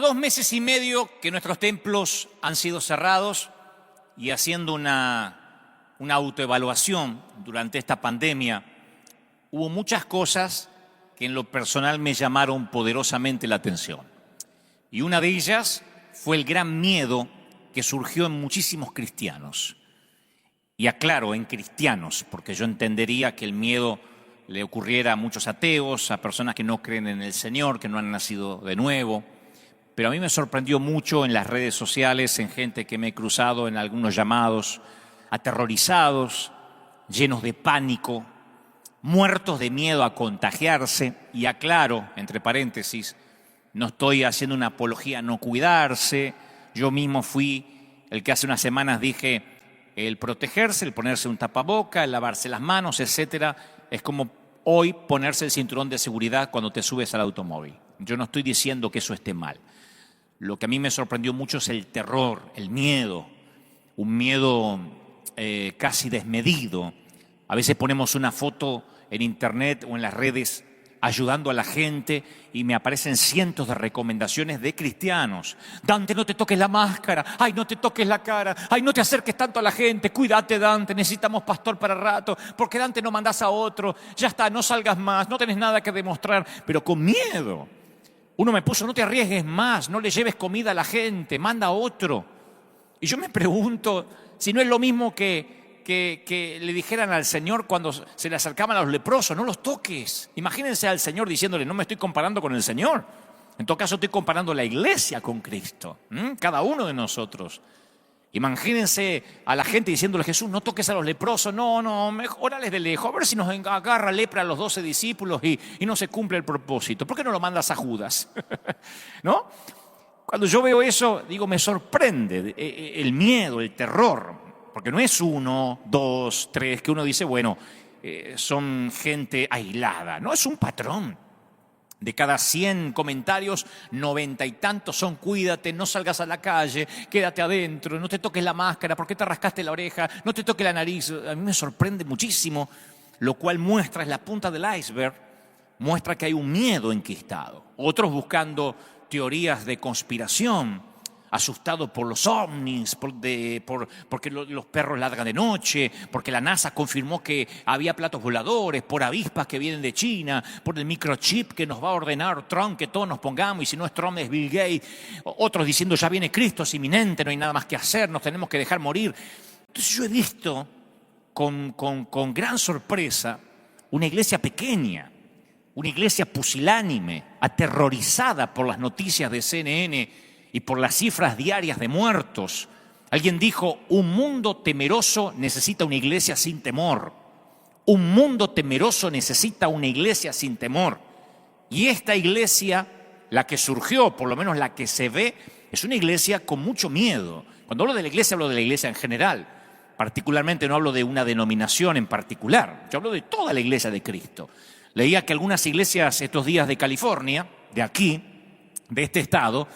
2 meses y medio que nuestros templos han sido cerrados y haciendo una autoevaluación durante esta pandemia, hubo muchas cosas que en lo personal me llamaron poderosamente la atención. Y una de ellas fue el gran miedo que surgió en muchísimos cristianos. Y aclaro, en cristianos, porque yo entendería que el miedo le ocurriera a muchos ateos, a personas que no creen en el Señor, que no han nacido de nuevo. Pero a mí me sorprendió mucho en las redes sociales, en gente que me he cruzado en algunos llamados, aterrorizados, llenos de pánico, muertos de miedo a contagiarse. Y aclaro, entre paréntesis, no estoy haciendo una apología a no cuidarse. Yo mismo fui el que hace unas semanas dije, el protegerse, el ponerse un tapaboca, el lavarse las manos, etcétera, es como hoy ponerse el cinturón de seguridad cuando te subes al automóvil. Yo no estoy diciendo que eso esté mal. Lo que a mí me sorprendió mucho es el terror, el miedo, un miedo casi desmedido. A veces ponemos una foto en internet o en las redes ayudando a la gente y me aparecen cientos de recomendaciones de cristianos. Dante, no te toques la máscara. Ay, no te toques la cara. Ay, no te acerques tanto a la gente. Cuídate, Dante, necesitamos pastor para rato. Porque Dante no mandás a otro. Ya está, no salgas más, no tenés nada que demostrar. Pero con miedo. Uno me puso, no te arriesgues más, no le lleves comida a la gente, manda a otro. Y yo me pregunto si no es lo mismo que le dijeran al Señor cuando se le acercaban a los leprosos, no los toques. Imagínense al Señor diciéndole, no me estoy comparando con el Señor. En todo caso estoy comparando la iglesia con Cristo, cada uno de nosotros. Imagínense a la gente diciéndole, Jesús, no toques a los leprosos, no, mejor órales de lejos, a ver si nos agarra lepra a los 12 discípulos y no se cumple el propósito. ¿Por qué no lo mandas a Judas? ¿No? Cuando yo veo eso, digo, me sorprende el miedo, el terror, porque no es 1, 2, 3, que uno dice, bueno, son gente aislada. No, es un patrón. De cada 100 comentarios, 90 y tantos son cuídate, no salgas a la calle, quédate adentro, no te toques la máscara, ¿por qué te rascaste la oreja? No te toques la nariz. A mí me sorprende muchísimo, lo cual muestra, es la punta del iceberg, muestra que hay un miedo enquistado. Otros buscando teorías de conspiración, asustados por los ovnis, porque los perros ladran de noche, porque la NASA confirmó que había platos voladores, por avispas que vienen de China, por el microchip que nos va a ordenar Trump que todos nos pongamos, y si no es Trump es Bill Gates. Otros diciendo ya viene Cristo, es inminente, no hay nada más que hacer, nos tenemos que dejar morir. Entonces yo he visto con gran sorpresa una iglesia pequeña, una iglesia pusilánime, aterrorizada por las noticias de CNN y por las cifras diarias de muertos. Alguien dijo, un mundo temeroso necesita una iglesia sin temor. Un mundo temeroso necesita una iglesia sin temor. Y esta iglesia, la que surgió, por lo menos la que se ve, es una iglesia con mucho miedo. Cuando hablo de la iglesia en general. Particularmente no hablo de una denominación en particular. Yo hablo de toda la iglesia de Cristo. Leía que algunas iglesias estos días de California, de aquí, de este estado,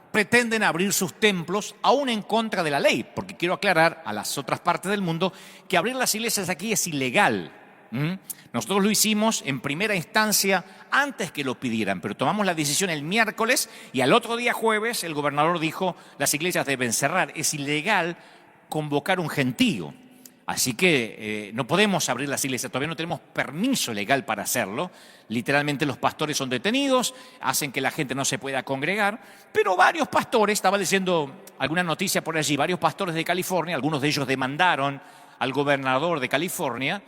pretenden abrir sus templos aún en contra de la ley, porque quiero aclarar a las otras partes del mundo que abrir las iglesias aquí es ilegal. Nosotros lo hicimos en primera instancia antes que lo pidieran, pero tomamos la decisión el miércoles y al otro día jueves el gobernador dijo las iglesias deben cerrar, es ilegal convocar un gentío. Así que no podemos abrir las iglesias, todavía no tenemos permiso legal para hacerlo. Literalmente los pastores son detenidos, hacen que la gente no se pueda congregar, pero varios pastores, estaba leyendo alguna noticia por allí, varios pastores de California, algunos de ellos demandaron al gobernador de California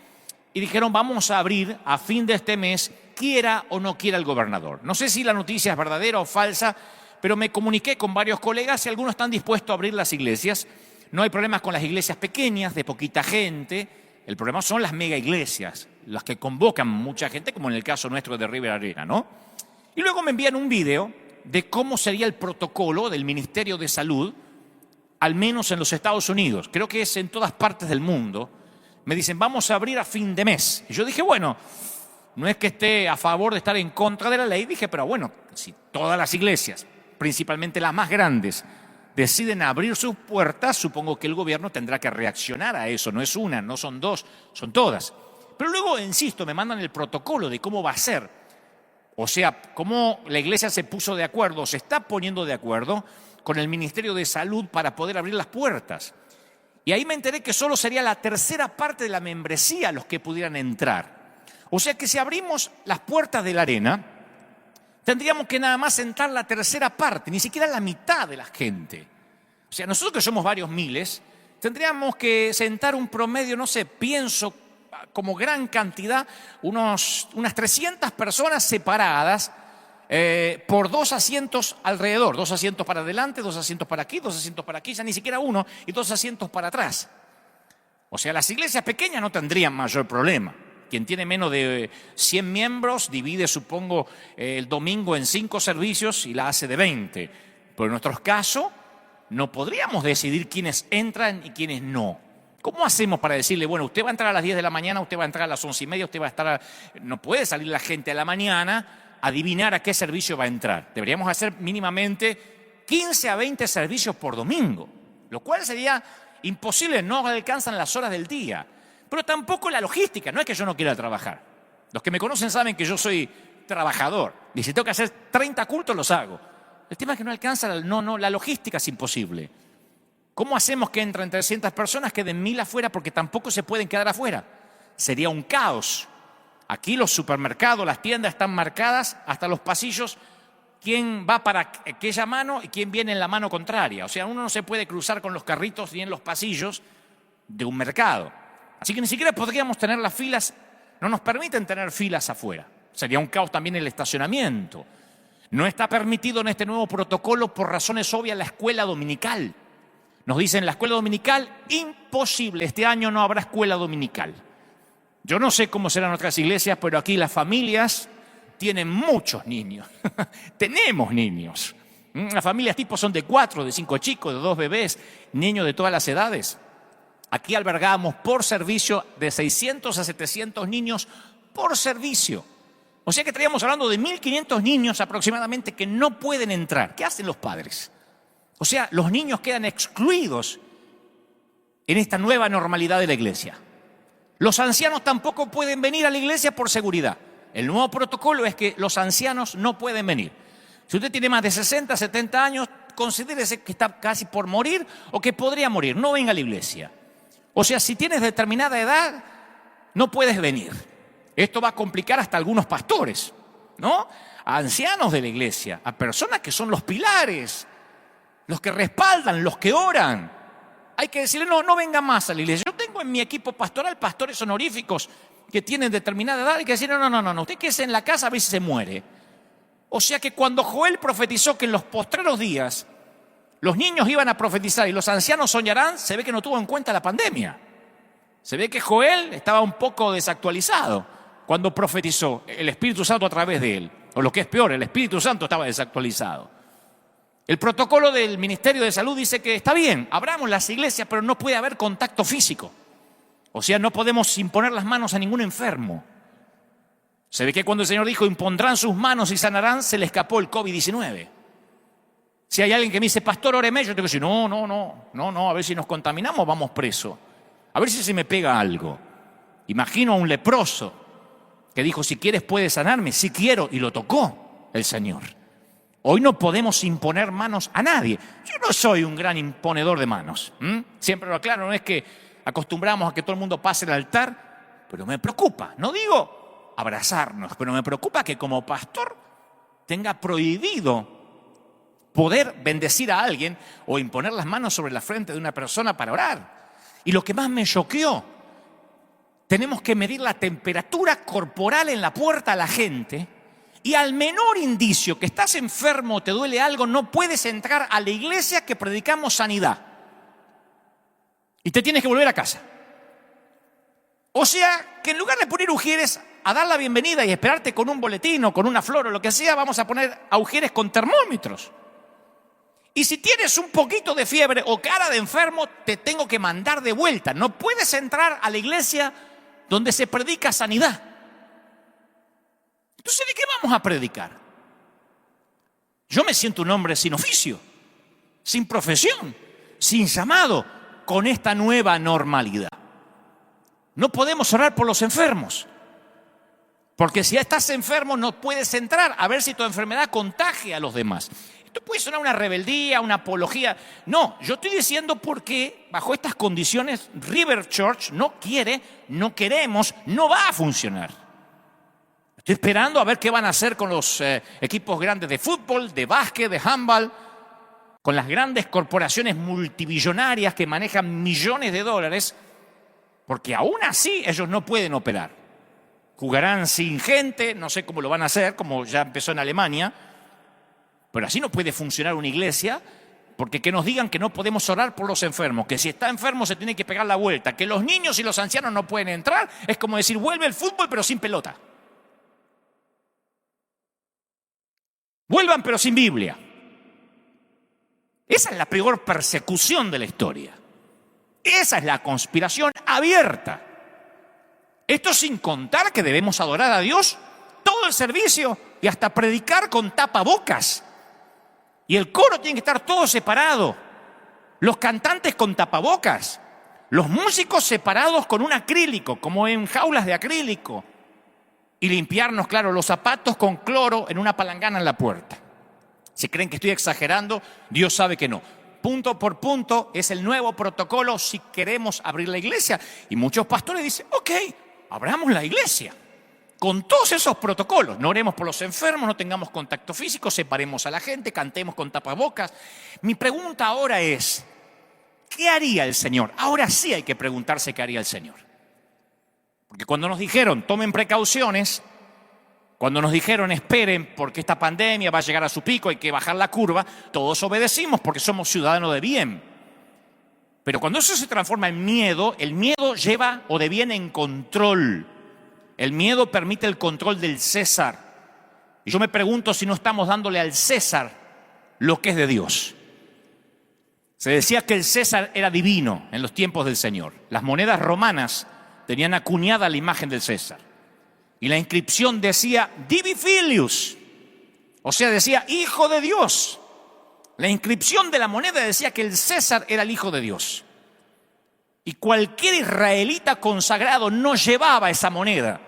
y dijeron vamos a abrir a fin de este mes, quiera o no quiera el gobernador. No sé si la noticia es verdadera o falsa, pero me comuniqué con varios colegas y algunos están dispuestos a abrir las iglesias. No hay problemas con las iglesias pequeñas, de poquita gente. El problema son las mega iglesias, las que convocan mucha gente, como en el caso nuestro de River Arena, ¿no? Y luego me envían un video de cómo sería el protocolo del Ministerio de Salud, al menos en los Estados Unidos. Creo que es en todas partes del mundo. Me dicen, vamos a abrir a fin de mes. Y yo dije, bueno, no es que esté a favor de estar en contra de la ley. Dije, pero bueno, si todas las iglesias, principalmente las más grandes, deciden abrir sus puertas, supongo que el gobierno tendrá que reaccionar a eso. No es una, no son dos, son todas. Pero luego, insisto, me mandan el protocolo de cómo va a ser. O sea, cómo la iglesia se puso de acuerdo, se está poniendo de acuerdo con el Ministerio de Salud para poder abrir las puertas. Y ahí me enteré que solo sería la tercera parte de la membresía los que pudieran entrar. O sea que si abrimos las puertas de la arena, tendríamos que nada más entrar la tercera parte, ni siquiera la mitad de la gente. O sea, nosotros que somos varios miles, tendríamos que sentar un promedio, no sé, pienso como gran cantidad, unas 300 personas separadas por 2 asientos alrededor, 2 asientos para adelante, 2 asientos para aquí, 2 asientos para aquí, ya ni siquiera uno, y 2 asientos para atrás. O sea, las iglesias pequeñas no tendrían mayor problema. Quien tiene menos de 100 miembros divide, supongo, el domingo en 5 servicios y la hace de 20. Pero en nuestro caso, no podríamos decidir quiénes entran y quiénes no. ¿Cómo hacemos para decirle, bueno, usted va a entrar a las 10 de la mañana, usted va a entrar a las 11:30, usted va a estar No puede salir la gente a la mañana a adivinar a qué servicio va a entrar. Deberíamos hacer mínimamente 15 a 20 servicios por domingo, lo cual sería imposible, no alcanzan las horas del día. Pero tampoco la logística, no es que yo no quiera trabajar. Los que me conocen saben que yo soy trabajador y si tengo que hacer 30 cultos los hago. El tema es que no alcanza, la logística es imposible. ¿Cómo hacemos que entren 300 personas, queden 1000 afuera porque tampoco se pueden quedar afuera? Sería un caos. Aquí los supermercados, las tiendas están marcadas hasta los pasillos. ¿Quién va para aquella mano y quién viene en la mano contraria? O sea, uno no se puede cruzar con los carritos ni en los pasillos de un mercado. Así que ni siquiera podríamos tener las filas, no nos permiten tener filas afuera. Sería un caos también el estacionamiento. No está permitido en este nuevo protocolo, por razones obvias, la escuela dominical. Nos dicen, la escuela dominical, imposible, este año no habrá escuela dominical. Yo no sé cómo serán otras iglesias, pero aquí las familias tienen muchos niños. Tenemos niños. Las familias tipo son de 4, de 5 chicos, de 2 bebés, niños de todas las edades. Aquí albergamos por servicio de 600 a 700 niños por servicio. O sea que estaríamos hablando de 1.500 niños aproximadamente que no pueden entrar. ¿Qué hacen los padres? O sea, los niños quedan excluidos en esta nueva normalidad de la iglesia. Los ancianos tampoco pueden venir a la iglesia por seguridad. El nuevo protocolo es que los ancianos no pueden venir. Si usted tiene más de 60, 70 años, considérese que está casi por morir o que podría morir. No venga a la iglesia. O sea, si tienes determinada edad, no puedes venir. Esto va a complicar hasta a algunos pastores, ¿no? A ancianos de la iglesia, a personas que son los pilares, los que respaldan, los que oran. Hay que decirle, no venga más a la iglesia. Yo tengo en mi equipo pastoral pastores honoríficos que tienen determinada edad. Hay que decirle, no, usted quédese en la casa a ver si se muere. O sea que cuando Joel profetizó que en los postreros días los niños iban a profetizar y los ancianos soñarán, se ve que no tuvo en cuenta la pandemia. Se ve que Joel estaba un poco desactualizado cuando profetizó el Espíritu Santo a través de él. O lo que es peor, el Espíritu Santo estaba desactualizado. El protocolo del Ministerio de Salud dice que está bien, abramos las iglesias, pero no puede haber contacto físico. O sea, no podemos imponer las manos a ningún enfermo. Se ve que cuando el Señor dijo, impondrán sus manos y sanarán, se le escapó el COVID-19. Si hay alguien que me dice, pastor, óreme, yo tengo que decir, no, a ver si nos contaminamos, vamos preso. A ver si se me pega algo. Imagino a un leproso que dijo, si quieres puedes sanarme, sí quiero, y lo tocó el Señor. Hoy no podemos imponer manos a nadie. Yo no soy un gran imponedor de manos. Siempre lo aclaro, no es que acostumbramos a que todo el mundo pase el altar, pero me preocupa, no digo abrazarnos, pero me preocupa que como pastor tenga prohibido poder bendecir a alguien o imponer las manos sobre la frente de una persona para orar. Y lo que más me choqueó, tenemos que medir la temperatura corporal en la puerta a la gente y al menor indicio que estás enfermo o te duele algo, no puedes entrar a la iglesia que predicamos sanidad. Y te tienes que volver a casa. O sea, que en lugar de poner ujieres a dar la bienvenida y esperarte con un boletín o con una flor o lo que sea, vamos a poner a ujieres con termómetros. Y si tienes un poquito de fiebre o cara de enfermo, te tengo que mandar de vuelta. No puedes entrar a la iglesia donde se predica sanidad. Entonces, ¿de qué vamos a predicar? Yo me siento un hombre sin oficio, sin profesión, sin llamado, con esta nueva normalidad. No podemos orar por los enfermos. Porque si estás enfermo no puedes entrar a ver si tu enfermedad contagia a los demás. Esto puede sonar una rebeldía, una apología. No, yo estoy diciendo porque bajo estas condiciones River Church no quiere, no queremos, no va a funcionar. Estoy esperando a ver qué van a hacer con los equipos grandes de fútbol, de básquet, de handball, con las grandes corporaciones multimillonarias que manejan millones de dólares, porque aún así ellos no pueden operar. Jugarán sin gente, no sé cómo lo van a hacer, como ya empezó en Alemania, pero así no puede funcionar una iglesia, porque que nos digan que no podemos orar por los enfermos, que si está enfermo se tiene que pegar la vuelta, que los niños y los ancianos no pueden entrar, es como decir, vuelve el fútbol pero sin pelota. Vuelvan pero sin Biblia. Esa es la peor persecución de la historia. Esa es la conspiración abierta. Esto sin contar que debemos adorar a Dios todo el servicio y hasta predicar con tapabocas. Y el coro tiene que estar todo separado. Los cantantes con tapabocas. Los músicos separados con un acrílico, como en jaulas de acrílico. Y limpiarnos, claro, los zapatos con cloro en una palangana en la puerta. Si creen que estoy exagerando, Dios sabe que no. Punto por punto es el nuevo protocolo si queremos abrir la iglesia. Y muchos pastores dicen, ok, abramos la iglesia. Con todos esos protocolos, no oremos por los enfermos, no tengamos contacto físico, separemos a la gente, cantemos con tapabocas. Mi pregunta ahora es, ¿qué haría el Señor? Ahora sí hay que preguntarse qué haría el Señor. Porque cuando nos dijeron, tomen precauciones, cuando nos dijeron, esperen porque esta pandemia va a llegar a su pico, hay que bajar la curva, todos obedecimos porque somos ciudadanos de bien. Pero cuando eso se transforma en miedo, el miedo lleva o deviene en control. El miedo permite el control del César. Y yo me pregunto si no estamos dándole al César lo que es de Dios. Se decía que el César era divino en los tiempos del Señor. Las monedas romanas tenían acuñada la imagen del César. Y la inscripción decía Divi Filius, o sea, decía Hijo de Dios. La inscripción de la moneda decía que el César era el Hijo de Dios. Y cualquier israelita consagrado no llevaba esa moneda,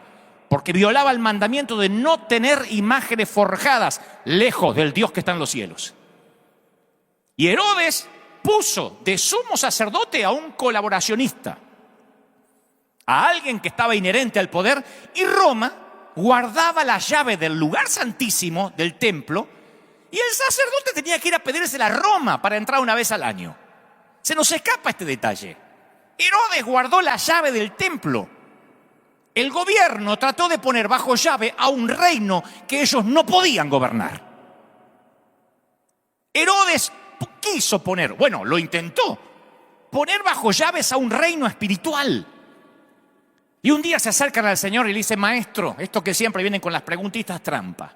porque violaba el mandamiento de no tener imágenes forjadas lejos del Dios que está en los cielos. Y Herodes puso de sumo sacerdote a un colaboracionista, a alguien que estaba inherente al poder, y Roma guardaba la llave del lugar santísimo del templo, y el sacerdote tenía que ir a pedírsela a Roma para entrar una vez al año. Se nos escapa este detalle. Herodes guardó la llave del templo. El gobierno trató de poner bajo llave a un reino que ellos no podían gobernar. Herodes quiso poner, bueno, lo intentó, poner bajo llaves a un reino espiritual. Y un día se acercan al Señor y le dicen, maestro, esto que siempre vienen con las preguntitas trampa.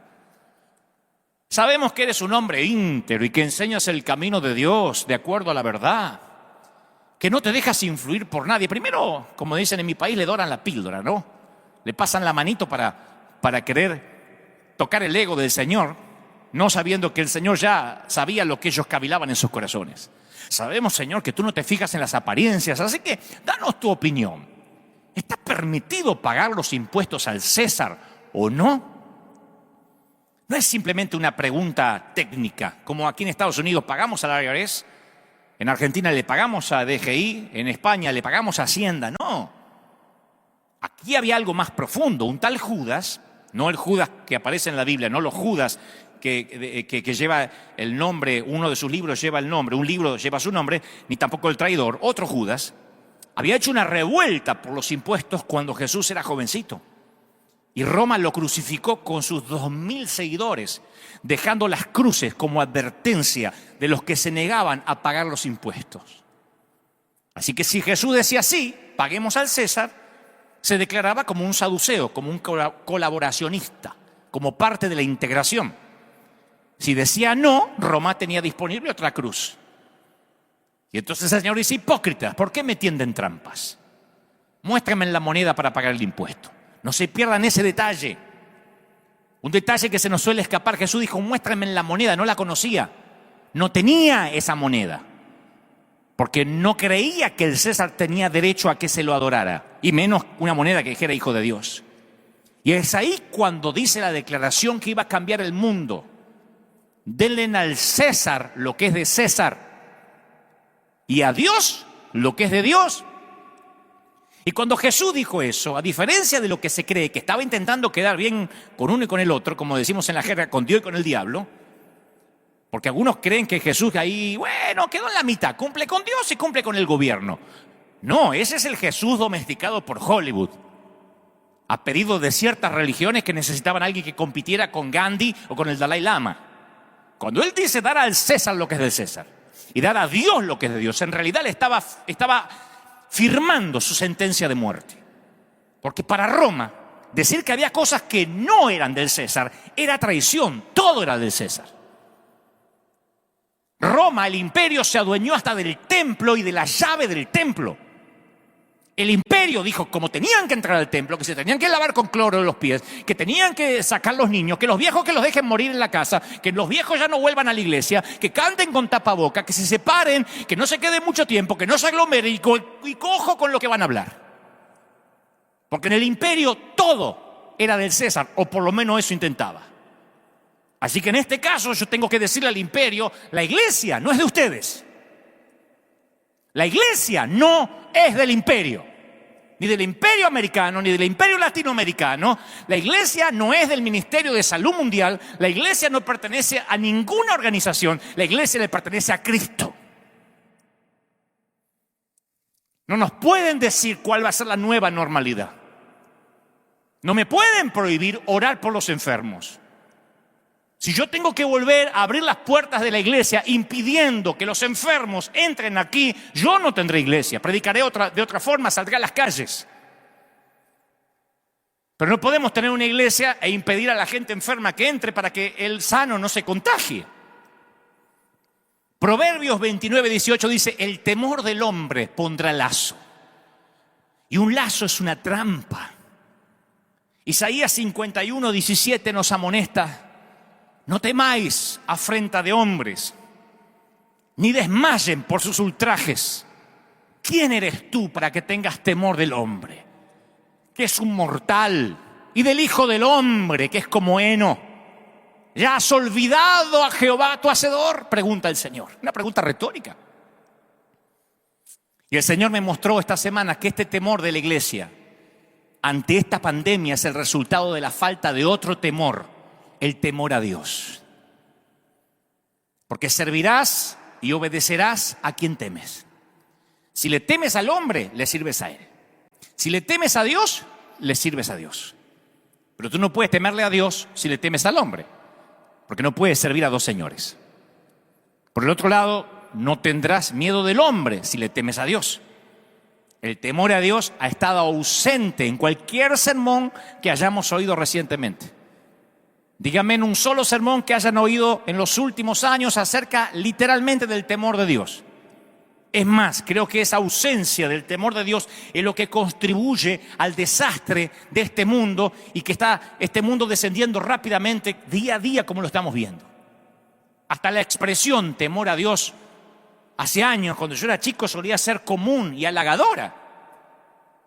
Sabemos que eres un hombre íntegro y que enseñas el camino de Dios de acuerdo a la verdad, que no te dejas influir por nadie. Primero, como dicen en mi país, le doran la píldora, ¿no? Le pasan la manito para querer tocar el ego del Señor, no sabiendo que el Señor ya sabía lo que ellos cavilaban en sus corazones. Sabemos, Señor, que tú no te fijas en las apariencias, así que danos tu opinión. ¿Está permitido pagar los impuestos al César o no? No es simplemente una pregunta técnica, como aquí en Estados Unidos pagamos al IRS, en Argentina le pagamos a DGI, en España le pagamos a Hacienda. No. Aquí había algo más profundo. Un tal Judas, no el Judas que aparece en la Biblia, no los Judas que lleva el nombre, uno de sus libros lleva el nombre, un libro lleva su nombre, ni tampoco el traidor, otro Judas, había hecho una revuelta por los impuestos cuando Jesús era jovencito. Y Roma lo crucificó con sus 2000 seguidores, dejando las cruces como advertencia de los que se negaban a pagar los impuestos. Así que si Jesús decía sí, paguemos al César, se declaraba como un saduceo, como un colaboracionista, como parte de la integración. Si decía no, Roma tenía disponible otra cruz. Y entonces el Señor dice, hipócritas, ¿por qué me tienden trampas? Muéstrame la moneda para pagar el impuesto. No se pierdan ese detalle. Un detalle que se nos suele escapar. Jesús dijo, muéstrame la moneda, no la conocía. No tenía esa moneda. Porque no creía que el César tenía derecho a que se lo adorara. Y menos una moneda que dijera Hijo de Dios. Y es ahí cuando dice la declaración que iba a cambiar el mundo. Denle al César lo que es de César y a Dios lo que es de Dios. Y cuando Jesús dijo eso, a diferencia de lo que se cree, que estaba intentando quedar bien con uno y con el otro, como decimos en la jerga, con Dios y con el diablo, porque algunos creen que Jesús ahí, bueno, quedó en la mitad, cumple con Dios y cumple con el gobierno. No, ese es el Jesús domesticado por Hollywood, a pedido de ciertas religiones que necesitaban a alguien que compitiera con Gandhi o con el Dalai Lama. Cuando él dice dar al César lo que es del César y dar a Dios lo que es de Dios, en realidad le estaba firmando su sentencia de muerte. Porque para Roma, decir que había cosas que no eran del César era traición, todo era del César. Roma, el imperio, se adueñó hasta del templo y de la llave del templo. El imperio dijo, como tenían que entrar al templo, que se tenían que lavar con cloro los pies, que tenían que sacar los niños, que los viejos que los dejen morir en la casa, que los viejos ya no vuelvan a la iglesia, que canten con tapaboca, que se separen, que no se queden mucho tiempo, que no se aglomeren y cojo con lo que van a hablar. Porque en el imperio todo era del César, o por lo menos eso intentaba. Así que en este caso yo tengo que decirle al imperio, la iglesia no es de ustedes. La iglesia no es del imperio, ni del imperio americano, ni del imperio latinoamericano. La iglesia no es del Ministerio de Salud Mundial. La iglesia no pertenece a ninguna organización. La iglesia le pertenece a Cristo. No nos pueden decir cuál va a ser la nueva normalidad. No me pueden prohibir orar por los enfermos. Si yo tengo que volver a abrir las puertas de la iglesia impidiendo que los enfermos entren aquí, yo no tendré iglesia. Predicaré de otra forma, saldré a las calles. Pero no podemos tener una iglesia e impedir a la gente enferma que entre para que el sano no se contagie. Proverbios 29:18 dice, el temor del hombre pondrá lazo. Y un lazo es una trampa. Isaías 51:17 nos amonesta. No temáis afrenta de hombres, ni desmayen por sus ultrajes. ¿Quién eres tú para que tengas temor del hombre, que es un mortal, y del Hijo del Hombre, que es como heno? ¿Ya has olvidado a Jehová tu Hacedor?, pregunta el Señor. Una pregunta retórica. Y el Señor me mostró esta semana que este temor de la iglesia ante esta pandemia es el resultado de la falta de otro temor, el temor a Dios. Porque servirás y obedecerás a quien temes. Si le temes al hombre, le sirves a él. Si le temes a Dios, le sirves a Dios. Pero tú no puedes temerle a Dios si le temes al hombre, porque no puedes servir a dos señores. Por el otro lado, no tendrás miedo del hombre si le temes a Dios. El temor a Dios ha estado ausente en cualquier sermón que hayamos oído recientemente. Díganme en un solo sermón que hayan oído en los últimos años acerca literalmente del temor de Dios. Es más, creo que esa ausencia del temor de Dios es lo que contribuye al desastre de este mundo y que está este mundo descendiendo rápidamente día a día como lo estamos viendo. Hasta la expresión temor a Dios hace años, cuando yo era chico, solía ser común y halagadora.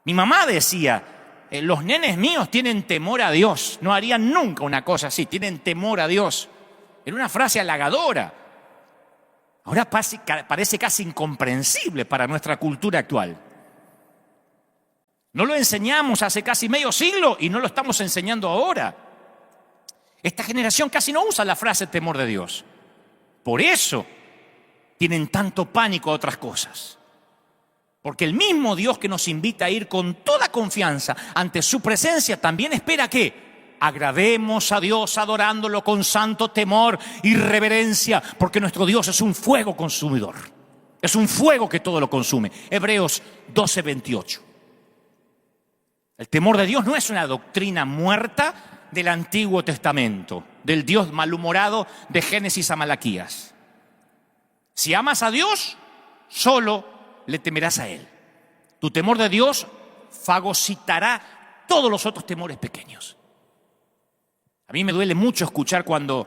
Mi mamá decía, los nenes míos tienen temor a Dios, no harían nunca una cosa así, tienen temor a Dios. Era una frase halagadora. Ahora parece casi incomprensible para nuestra cultura actual. No lo enseñamos hace casi medio siglo y no lo estamos enseñando ahora. Esta generación casi no usa la frase temor de Dios. Por eso tienen tanto pánico a otras cosas. Porque el mismo Dios que nos invita a ir con toda confianza ante su presencia también espera que agrademos a Dios adorándolo con santo temor y reverencia, porque nuestro Dios es un fuego consumidor. Es un fuego que todo lo consume. Hebreos 12:28. El temor de Dios no es una doctrina muerta del Antiguo Testamento, del Dios malhumorado de Génesis a Malaquías. Si amas a Dios, solo le temerás a Él. Tu temor de Dios fagocitará todos los otros temores pequeños. A mí me duele mucho escuchar cuando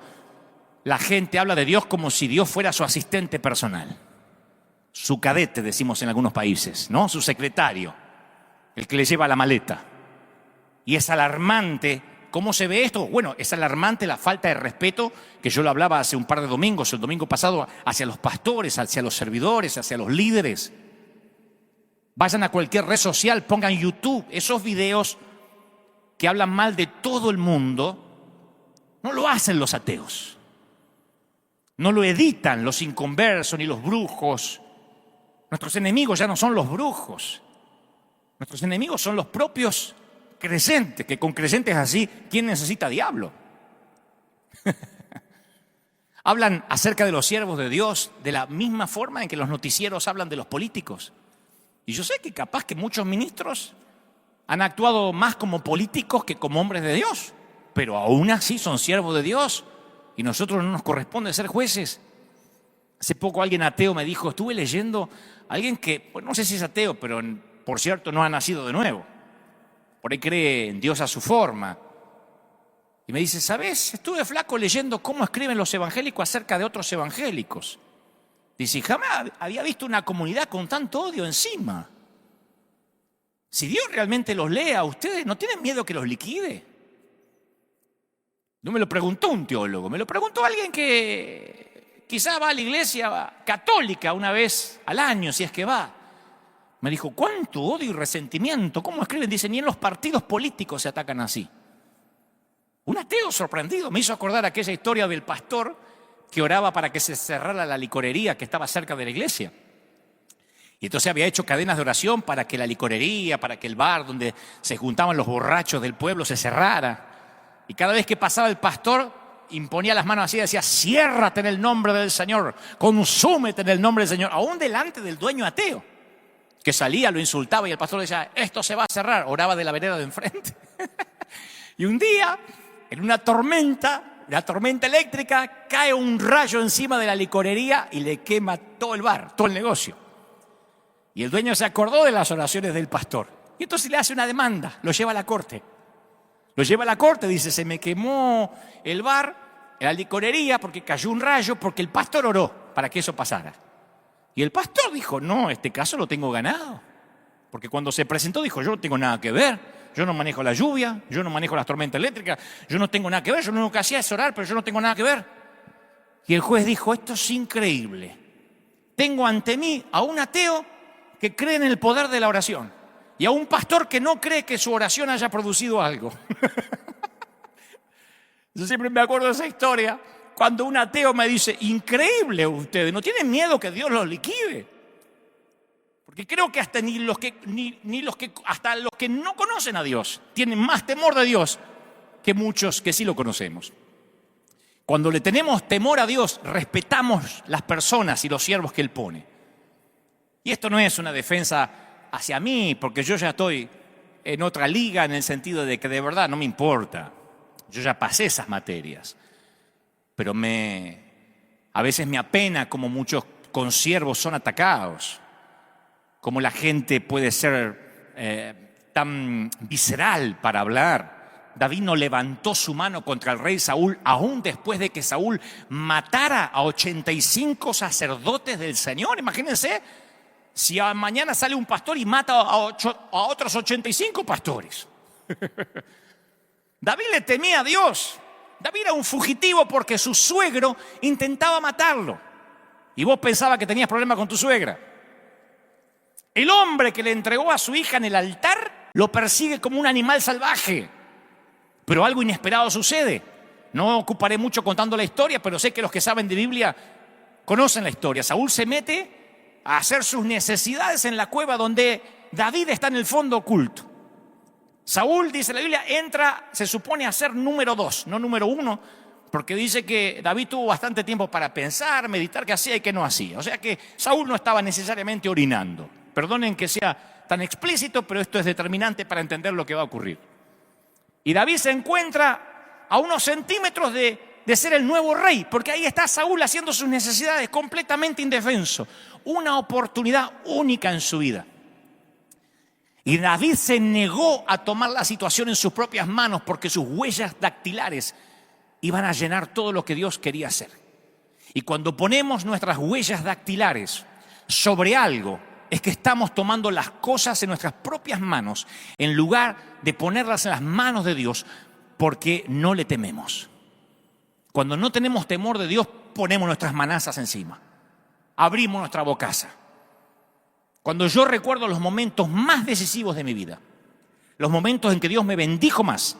la gente habla de Dios como si Dios fuera su asistente personal. Su cadete, decimos en algunos países, ¿no? Su secretario, el que le lleva la maleta. Y es alarmante cómo se ve esto. Bueno, es alarmante la falta de respeto, que yo lo hablaba hace un par de domingos, el domingo pasado, hacia los pastores, hacia los servidores, hacia los líderes. Vayan a cualquier red social, pongan YouTube, esos videos que hablan mal de todo el mundo, no lo hacen los ateos. No lo editan los inconversos ni los brujos. Nuestros enemigos ya no son los brujos. Nuestros enemigos son los propios creyentes, que con creyentes así, ¿quién necesita diablo? Hablan acerca de los siervos de Dios de la misma forma en que los noticieros hablan de los políticos. Y yo sé que capaz que muchos ministros han actuado más como políticos que como hombres de Dios, pero aún así son siervos de Dios y nosotros no nos corresponde ser jueces. Hace poco alguien ateo me dijo, estuve leyendo a alguien que, pues no sé si es ateo, pero por cierto no ha nacido de nuevo. Por ahí cree en Dios a su forma. Y me dice, ¿sabes? Estuve flaco leyendo cómo escriben los evangélicos acerca de otros evangélicos. Dice, jamás había visto una comunidad con tanto odio encima. Si Dios realmente los lee a ustedes, ¿no tienen miedo que los liquide? No me lo preguntó un teólogo, me lo preguntó alguien que quizá va a la iglesia católica una vez al año, si es que va. Me dijo, ¿cuánto odio y resentimiento? ¿Cómo escriben? Dice, ni en los partidos políticos se atacan así. Un ateo sorprendido me hizo acordar aquella historia del pastor que oraba para que se cerrara la licorería que estaba cerca de la iglesia. Y entonces había hecho cadenas de oración para que la licorería, para que el bar donde se juntaban los borrachos del pueblo se cerrara. Y cada vez que pasaba el pastor, imponía las manos así y decía, ciérrate en el nombre del Señor, consúmete en el nombre del Señor, aún delante del dueño ateo, que salía, lo insultaba y el pastor decía, esto se va a cerrar, oraba de la vereda de enfrente. Y un día, en una tormenta eléctrica, cae un rayo encima de la licorería y le quema todo el bar, todo el negocio. Y el dueño se acordó de las oraciones del pastor. Y entonces le hace una demanda, lo lleva a la corte. Lo lleva a la corte, dice, se me quemó el bar, la licorería, porque cayó un rayo, porque el pastor oró para que eso pasara. Y el pastor dijo, no, este caso lo tengo ganado. Porque cuando se presentó dijo, yo no tengo nada que ver, yo no manejo la lluvia, yo no manejo las tormentas eléctricas, yo no tengo nada que ver, yo lo único que hacía es orar, pero yo no tengo nada que ver. Y el juez dijo, esto es increíble. Tengo ante mí a un ateo que cree en el poder de la oración y a un pastor que no cree que su oración haya producido algo. Yo siempre me acuerdo de esa historia, cuando un ateo me dice, increíble ustedes, ¿no tienen miedo que Dios los liquide? Porque creo que hasta hasta los que no conocen a Dios tienen más temor de Dios que muchos que sí lo conocemos. Cuando le tenemos temor a Dios, respetamos las personas y los siervos que Él pone. Y esto no es una defensa hacia mí, porque yo ya estoy en otra liga en el sentido de que de verdad no me importa. Yo ya pasé esas materias. Pero a veces me apena como muchos consiervos son atacados. Cómo la gente puede ser tan visceral para hablar. David no levantó su mano contra el rey Saúl, aún después de que Saúl matara a 85 sacerdotes del Señor. Imagínense, si mañana sale un pastor y mata a otros 85 pastores. David le temía a Dios. David era un fugitivo porque su suegro intentaba matarlo. Y vos pensabas que tenías problemas con tu suegra. El hombre que le entregó a su hija en el altar lo persigue como un animal salvaje. Pero algo inesperado sucede. No ocuparé mucho contando la historia, pero sé que los que saben de Biblia conocen la historia. Saúl se mete a hacer sus necesidades en la cueva donde David está en el fondo oculto. Saúl, dice la Biblia, entra, se supone a ser número 2, no número 1, porque dice que David tuvo bastante tiempo para pensar, meditar qué hacía y qué no hacía. O sea que Saúl no estaba necesariamente orinando. Perdonen que sea tan explícito, pero esto es determinante para entender lo que va a ocurrir. Y David se encuentra a unos centímetros de ser el nuevo rey, porque ahí está Saúl haciendo sus necesidades completamente indefenso. Una oportunidad única en su vida. Y David se negó a tomar la situación en sus propias manos porque sus huellas dactilares iban a llenar todo lo que Dios quería hacer. Y cuando ponemos nuestras huellas dactilares sobre algo es que estamos tomando las cosas en nuestras propias manos en lugar de ponerlas en las manos de Dios porque no le tememos. Cuando no tenemos temor de Dios, ponemos nuestras manazas encima. Abrimos nuestra bocaza. Cuando yo recuerdo los momentos más decisivos de mi vida, los momentos en que Dios me bendijo más,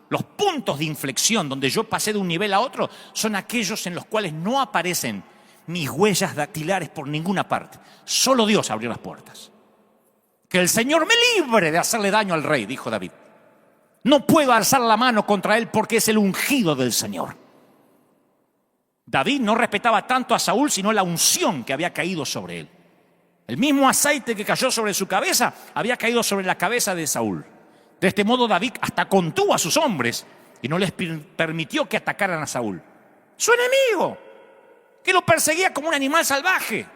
los puntos de inflexión donde yo pasé de un nivel a otro, son aquellos en los cuales no aparecen mis huellas dactilares por ninguna parte. Solo Dios abrió las puertas. Que el Señor me libre de hacerle daño al rey, dijo David. No puedo alzar la mano contra él porque es el ungido del Señor. David no respetaba tanto a Saúl, sino la unción que había caído sobre él. El mismo aceite que cayó sobre su cabeza había caído sobre la cabeza de Saúl. De este modo David hasta contuvo a sus hombres y no les permitió que atacaran a Saúl, su enemigo, que lo perseguía como un animal salvaje.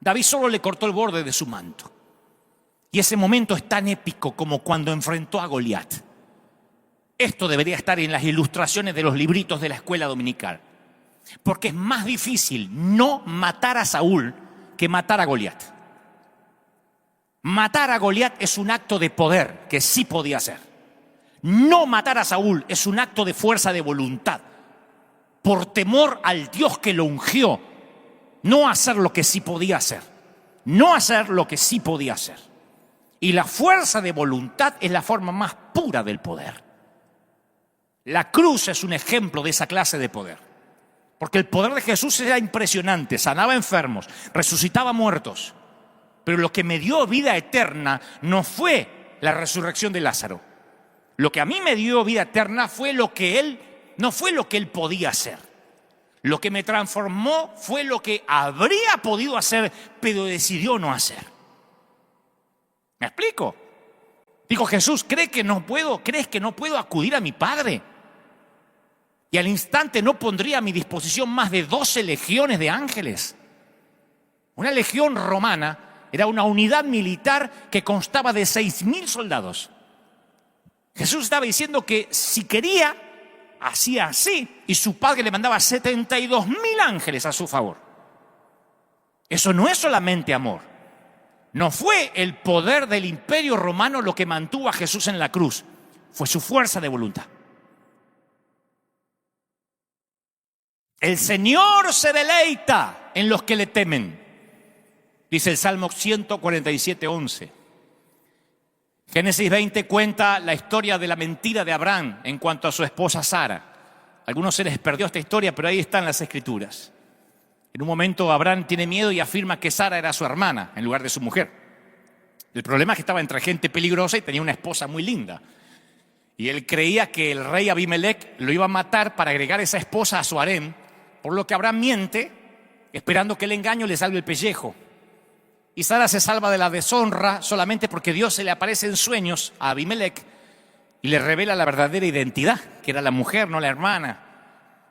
David solo le cortó el borde de su manto. Y ese momento es tan épico como cuando enfrentó a Goliat. Esto debería estar en las ilustraciones de los libritos de la escuela dominical. Porque es más difícil no matar a Saúl que matar a Goliat. Matar a Goliat es un acto de poder que sí podía hacer. No matar a Saúl es un acto de fuerza de voluntad. Por temor al Dios que lo ungió, no hacer lo que sí podía hacer. No hacer lo que sí podía hacer. Y la fuerza de voluntad es la forma más pura del poder. La cruz es un ejemplo de esa clase de poder. Porque el poder de Jesús era impresionante, sanaba enfermos, resucitaba muertos. Pero lo que me dio vida eterna no fue la resurrección de Lázaro. Lo que a mí me dio vida eterna fue no fue lo que él podía hacer. Lo que me transformó fue lo que habría podido hacer, pero decidió no hacer. ¿Me explico? Dijo Jesús, ¿crees que no puedo acudir a mi Padre? Y al instante no pondría a mi disposición más de 12 legiones de ángeles. Una legión romana era una unidad militar que constaba de 6.000 soldados. Jesús estaba diciendo que si quería, hacía así, y su Padre le mandaba 72.000 ángeles a su favor. Eso no es solamente amor. No fue el poder del imperio romano lo que mantuvo a Jesús en la cruz, fue su fuerza de voluntad. El Señor se deleita en los que le temen, dice el Salmo 147:11. Génesis 20 cuenta la historia de la mentira de Abraham en cuanto a su esposa Sara. A algunos se les perdió esta historia, pero ahí están las escrituras. En un momento Abraham tiene miedo y afirma que Sara era su hermana en lugar de su mujer. El problema es que estaba entre gente peligrosa y tenía una esposa muy linda. Y él creía que el rey Abimelech lo iba a matar para agregar esa esposa a su harem, por lo que Abraham miente, esperando que el engaño le salve el pellejo. Y Sara se salva de la deshonra solamente porque Dios se le aparece en sueños a Abimelech y le revela la verdadera identidad, que era la mujer, no la hermana.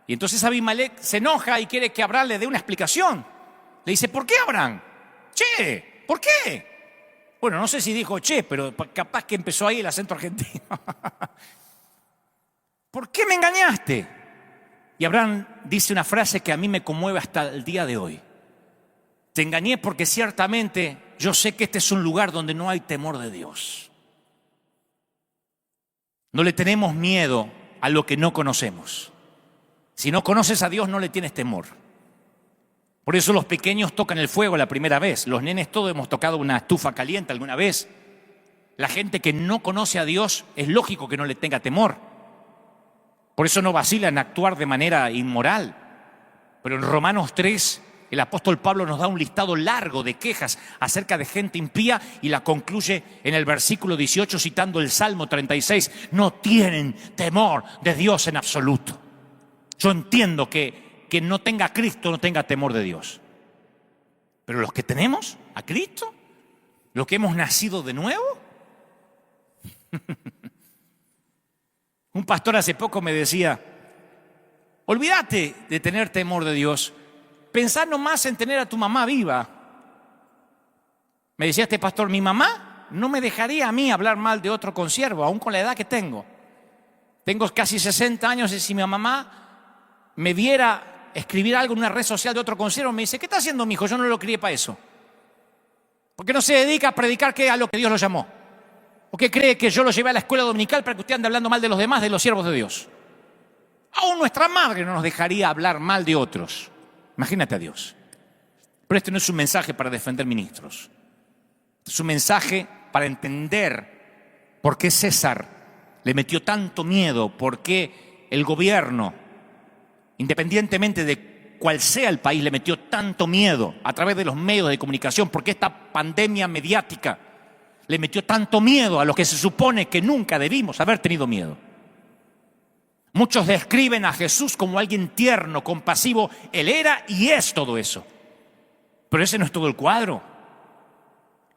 Y entonces Abimelech se enoja y quiere que Abraham le dé una explicación. Le dice, ¿por qué, Abraham? Che, ¿por qué? Bueno, no sé si dijo che, pero capaz que empezó ahí el acento argentino. ¿Por qué me engañaste? Y Abraham dice una frase que a mí me conmueve hasta el día de hoy. Te engañé porque ciertamente yo sé que este es un lugar donde no hay temor de Dios. No le tenemos miedo a lo que no conocemos. Si no conoces a Dios, no le tienes temor. Por eso los pequeños tocan el fuego la primera vez. Los nenes todos hemos tocado una estufa caliente alguna vez. La gente que no conoce a Dios es lógico que no le tenga temor. Por eso no vacila en actuar de manera inmoral. Pero en Romanos 3, el apóstol Pablo nos da un listado largo de quejas acerca de gente impía y la concluye en el versículo 18 citando el Salmo 36. No tienen temor de Dios en absoluto. Yo entiendo que quien no tenga a Cristo no tenga temor de Dios. Pero los que tenemos a Cristo, los que hemos nacido de nuevo. Un pastor hace poco me decía, olvídate de tener temor de Dios, pensá nomás en tener a tu mamá viva. Me decía este pastor, mi mamá no me dejaría a mí hablar mal de otro consiervo, aún con la edad que tengo. Tengo casi 60 años y si mi mamá me viera escribir algo en una red social de otro consiervo, me dice, ¿qué está haciendo mi hijo? Yo no lo crié para eso. ¿Por qué no se dedica a predicar a lo que Dios lo llamó? ¿Por qué cree que yo lo llevé a la escuela dominical para que usted ande hablando mal de los demás, de los siervos de Dios? Aún nuestra madre no nos dejaría hablar mal de otros. Imagínate a Dios. Pero este no es un mensaje para defender ministros. Es un mensaje para entender por qué César le metió tanto miedo, por qué el gobierno, independientemente de cuál sea el país, le metió tanto miedo a través de los medios de comunicación, por qué esta pandemia mediática le metió tanto miedo a los que se supone que nunca debimos haber tenido miedo. Muchos describen a Jesús como alguien tierno, compasivo. Él era y es todo eso. Pero ese no es todo el cuadro.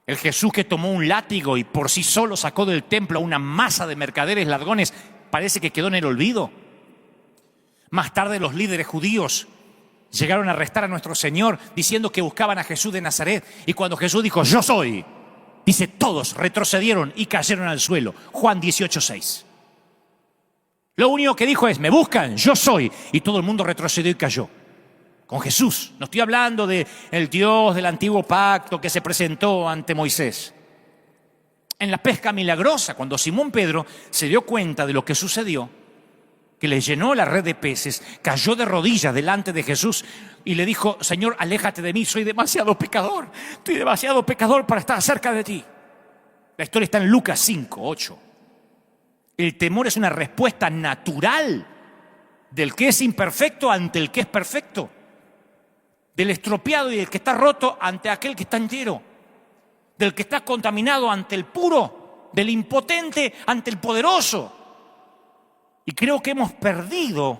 El Jesús que tomó un látigo y por sí solo sacó del templo a una masa de mercaderes ladrones, parece que quedó en el olvido. Más tarde los líderes judíos llegaron a arrestar a nuestro Señor diciendo que buscaban a Jesús de Nazaret. Y cuando Jesús dijo, yo soy, dice, todos retrocedieron y cayeron al suelo. Juan 18:6. Lo único que dijo es, me buscan, yo soy. Y todo el mundo retrocedió y cayó. Con Jesús. No estoy hablando del Dios del antiguo pacto que se presentó ante Moisés. En la pesca milagrosa, cuando Simón Pedro se dio cuenta de lo que sucedió, que le llenó la red de peces, cayó de rodillas delante de Jesús y le dijo, Señor, aléjate de mí, soy demasiado pecador. Estoy demasiado pecador para estar cerca de ti. La historia está en Lucas 5:8. El temor es una respuesta natural del que es imperfecto ante el que es perfecto. Del estropeado y del que está roto ante aquel que está entero. Del que está contaminado ante el puro. Del impotente ante el poderoso. Y creo que hemos perdido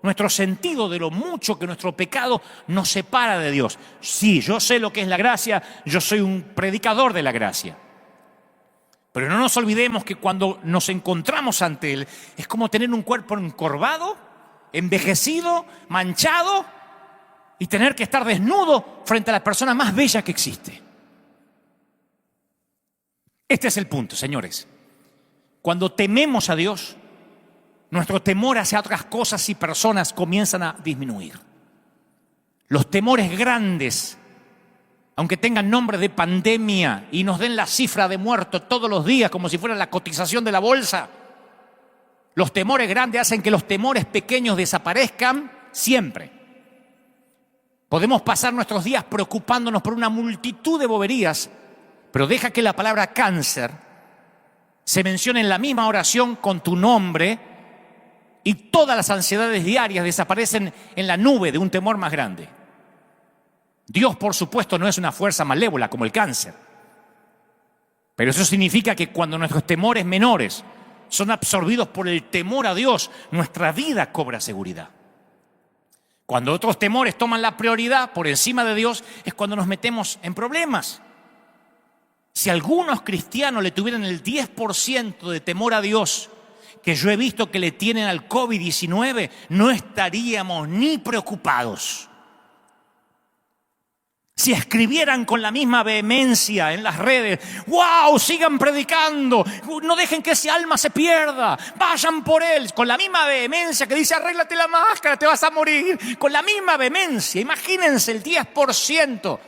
nuestro sentido de lo mucho que nuestro pecado nos separa de Dios. Sí, yo sé lo que es la gracia, yo soy un predicador de la gracia. Pero no nos olvidemos que cuando nos encontramos ante Él, es como tener un cuerpo encorvado, envejecido, manchado, y tener que estar desnudo frente a la persona más bella que existe. Este es el punto, señores. Cuando tememos a Dios, nuestro temor hacia otras cosas y personas comienzan a disminuir. Los temores grandes, aunque tengan nombre de pandemia y nos den la cifra de muertos todos los días como si fuera la cotización de la bolsa, los temores grandes hacen que los temores pequeños desaparezcan siempre. Podemos pasar nuestros días preocupándonos por una multitud de boberías, pero deja que la palabra cáncer se mencione en la misma oración con tu nombre y todas las ansiedades diarias desaparecen en la nube de un temor más grande. Dios, por supuesto, no es una fuerza malévola como el cáncer. Pero eso significa que cuando nuestros temores menores son absorbidos por el temor a Dios, nuestra vida cobra seguridad. Cuando otros temores toman la prioridad por encima de Dios, es cuando nos metemos en problemas. Si algunos cristianos le tuvieran el 10% de temor a Dios que yo he visto que le tienen al COVID-19, no estaríamos ni preocupados. Si escribieran con la misma vehemencia en las redes, ¡wow! Sigan predicando, no dejen que ese alma se pierda, vayan por él, con la misma vehemencia que dice, arréglate la máscara, te vas a morir, con la misma vehemencia. Imagínense el 10%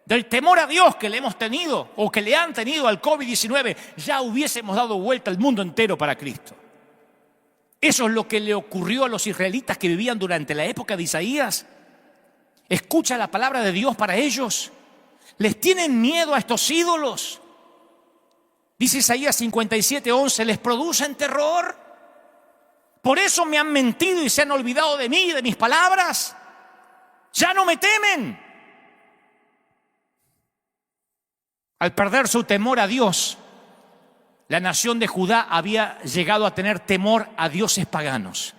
del temor a Dios que le hemos tenido o que le han tenido al COVID-19, ya hubiésemos dado vuelta al mundo entero para Cristo. Eso es lo que le ocurrió a los israelitas que vivían durante la época de Isaías. Escucha la palabra de Dios para ellos. ¿Les tienen miedo a estos ídolos? Dice Isaías 57:11, ¿les producen terror? ¿Por eso me han mentido y se han olvidado de mí y de mis palabras? ¿Ya no me temen? Al perder su temor a Dios, la nación de Judá había llegado a tener temor a dioses paganos.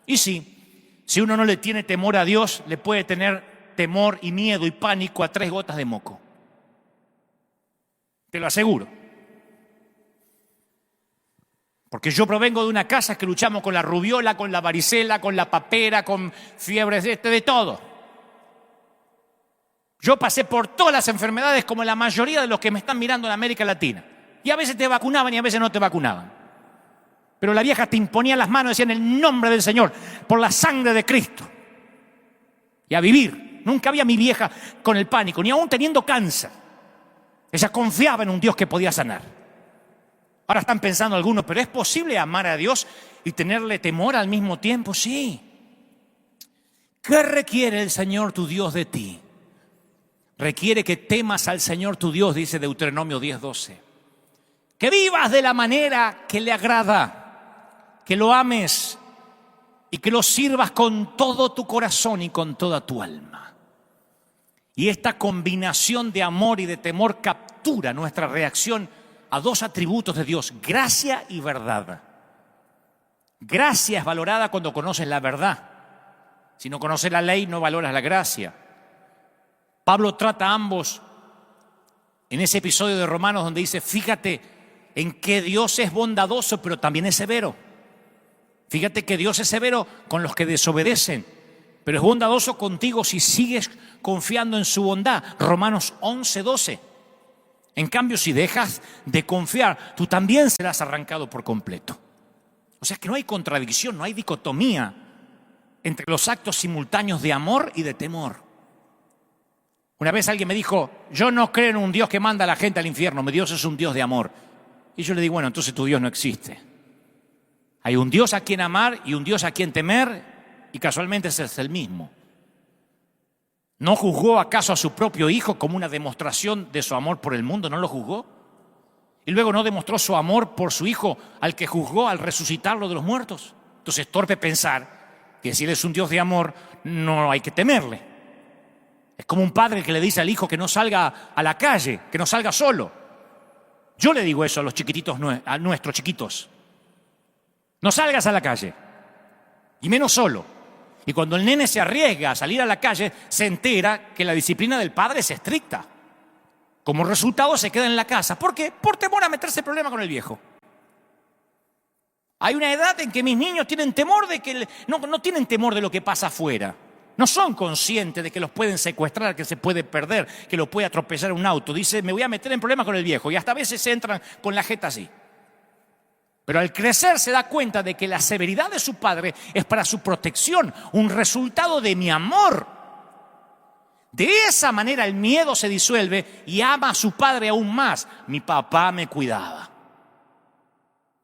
Y sí, si uno no le tiene temor a Dios, le puede tener temor y miedo y pánico a 3 gotas de moco. Te lo aseguro. Porque yo provengo de una casa que luchamos con la rubiola, con la varicela, con la papera, con fiebres de todo. Yo pasé por todas las enfermedades como la mayoría de los que me están mirando en América Latina. Y a veces te vacunaban y a veces no te vacunaban. Pero la vieja te imponía las manos y decía en el nombre del Señor, por la sangre de Cristo. Y a vivir. Nunca había mi vieja con el pánico, ni aún teniendo cáncer. Ella confiaba en un Dios que podía sanar. Ahora están pensando algunos, ¿pero es posible amar a Dios y tenerle temor al mismo tiempo? Sí. ¿Qué requiere el Señor tu Dios de ti? Requiere que temas al Señor tu Dios, dice Deuteronomio 10:12. Que vivas de la manera que le agrada, que lo ames y que lo sirvas con todo tu corazón y con toda tu alma. Y esta combinación de amor y de temor captura nuestra reacción a dos atributos de Dios: gracia y verdad. Gracia es valorada cuando conoces la verdad. Si no conoces la ley, no valoras la gracia. Pablo trata a ambos en ese episodio de Romanos donde dice: fíjate en que Dios es bondadoso, pero también es severo. Fíjate que Dios es severo con los que desobedecen, pero es bondadoso contigo si sigues confiando en su bondad. Romanos 11:12. En cambio, si dejas de confiar, tú también serás arrancado por completo. O sea que no hay contradicción, no hay dicotomía entre los actos simultáneos de amor y de temor. Una vez alguien me dijo: yo no creo en un Dios que manda a la gente al infierno, mi Dios es un Dios de amor. Y yo le digo: bueno, entonces tu Dios no existe. Hay un Dios a quien amar y un Dios a quien temer, y casualmente ese es el mismo. ¿No juzgó acaso a su propio Hijo como una demostración de su amor por el mundo? ¿No lo juzgó? Y luego no demostró su amor por su Hijo al que juzgó al resucitarlo de los muertos. Entonces es torpe pensar que si Él es un Dios de amor, no hay que temerle. Es como un padre que le dice al hijo que no salga a la calle, que no salga solo. Yo le digo eso a los chiquititos, a nuestros chiquitos. No salgas a la calle, y menos solo. Y cuando el nene se arriesga a salir a la calle, se entera que la disciplina del padre es estricta. Como resultado se queda en la casa. ¿Por qué? Por temor a meterse en problema con el viejo. Hay una edad en que mis niños tienen temor de que no tienen temor de lo que pasa afuera. No son conscientes de que los pueden secuestrar, que se puede perder, que lo puede atropellar un auto. Dice: me voy a meter en problemas con el viejo. Y hasta a veces entran con la jeta así. Pero al crecer se da cuenta de que la severidad de su padre es para su protección, un resultado de mi amor. De esa manera el miedo se disuelve y ama a su padre aún más. Mi papá me cuidaba.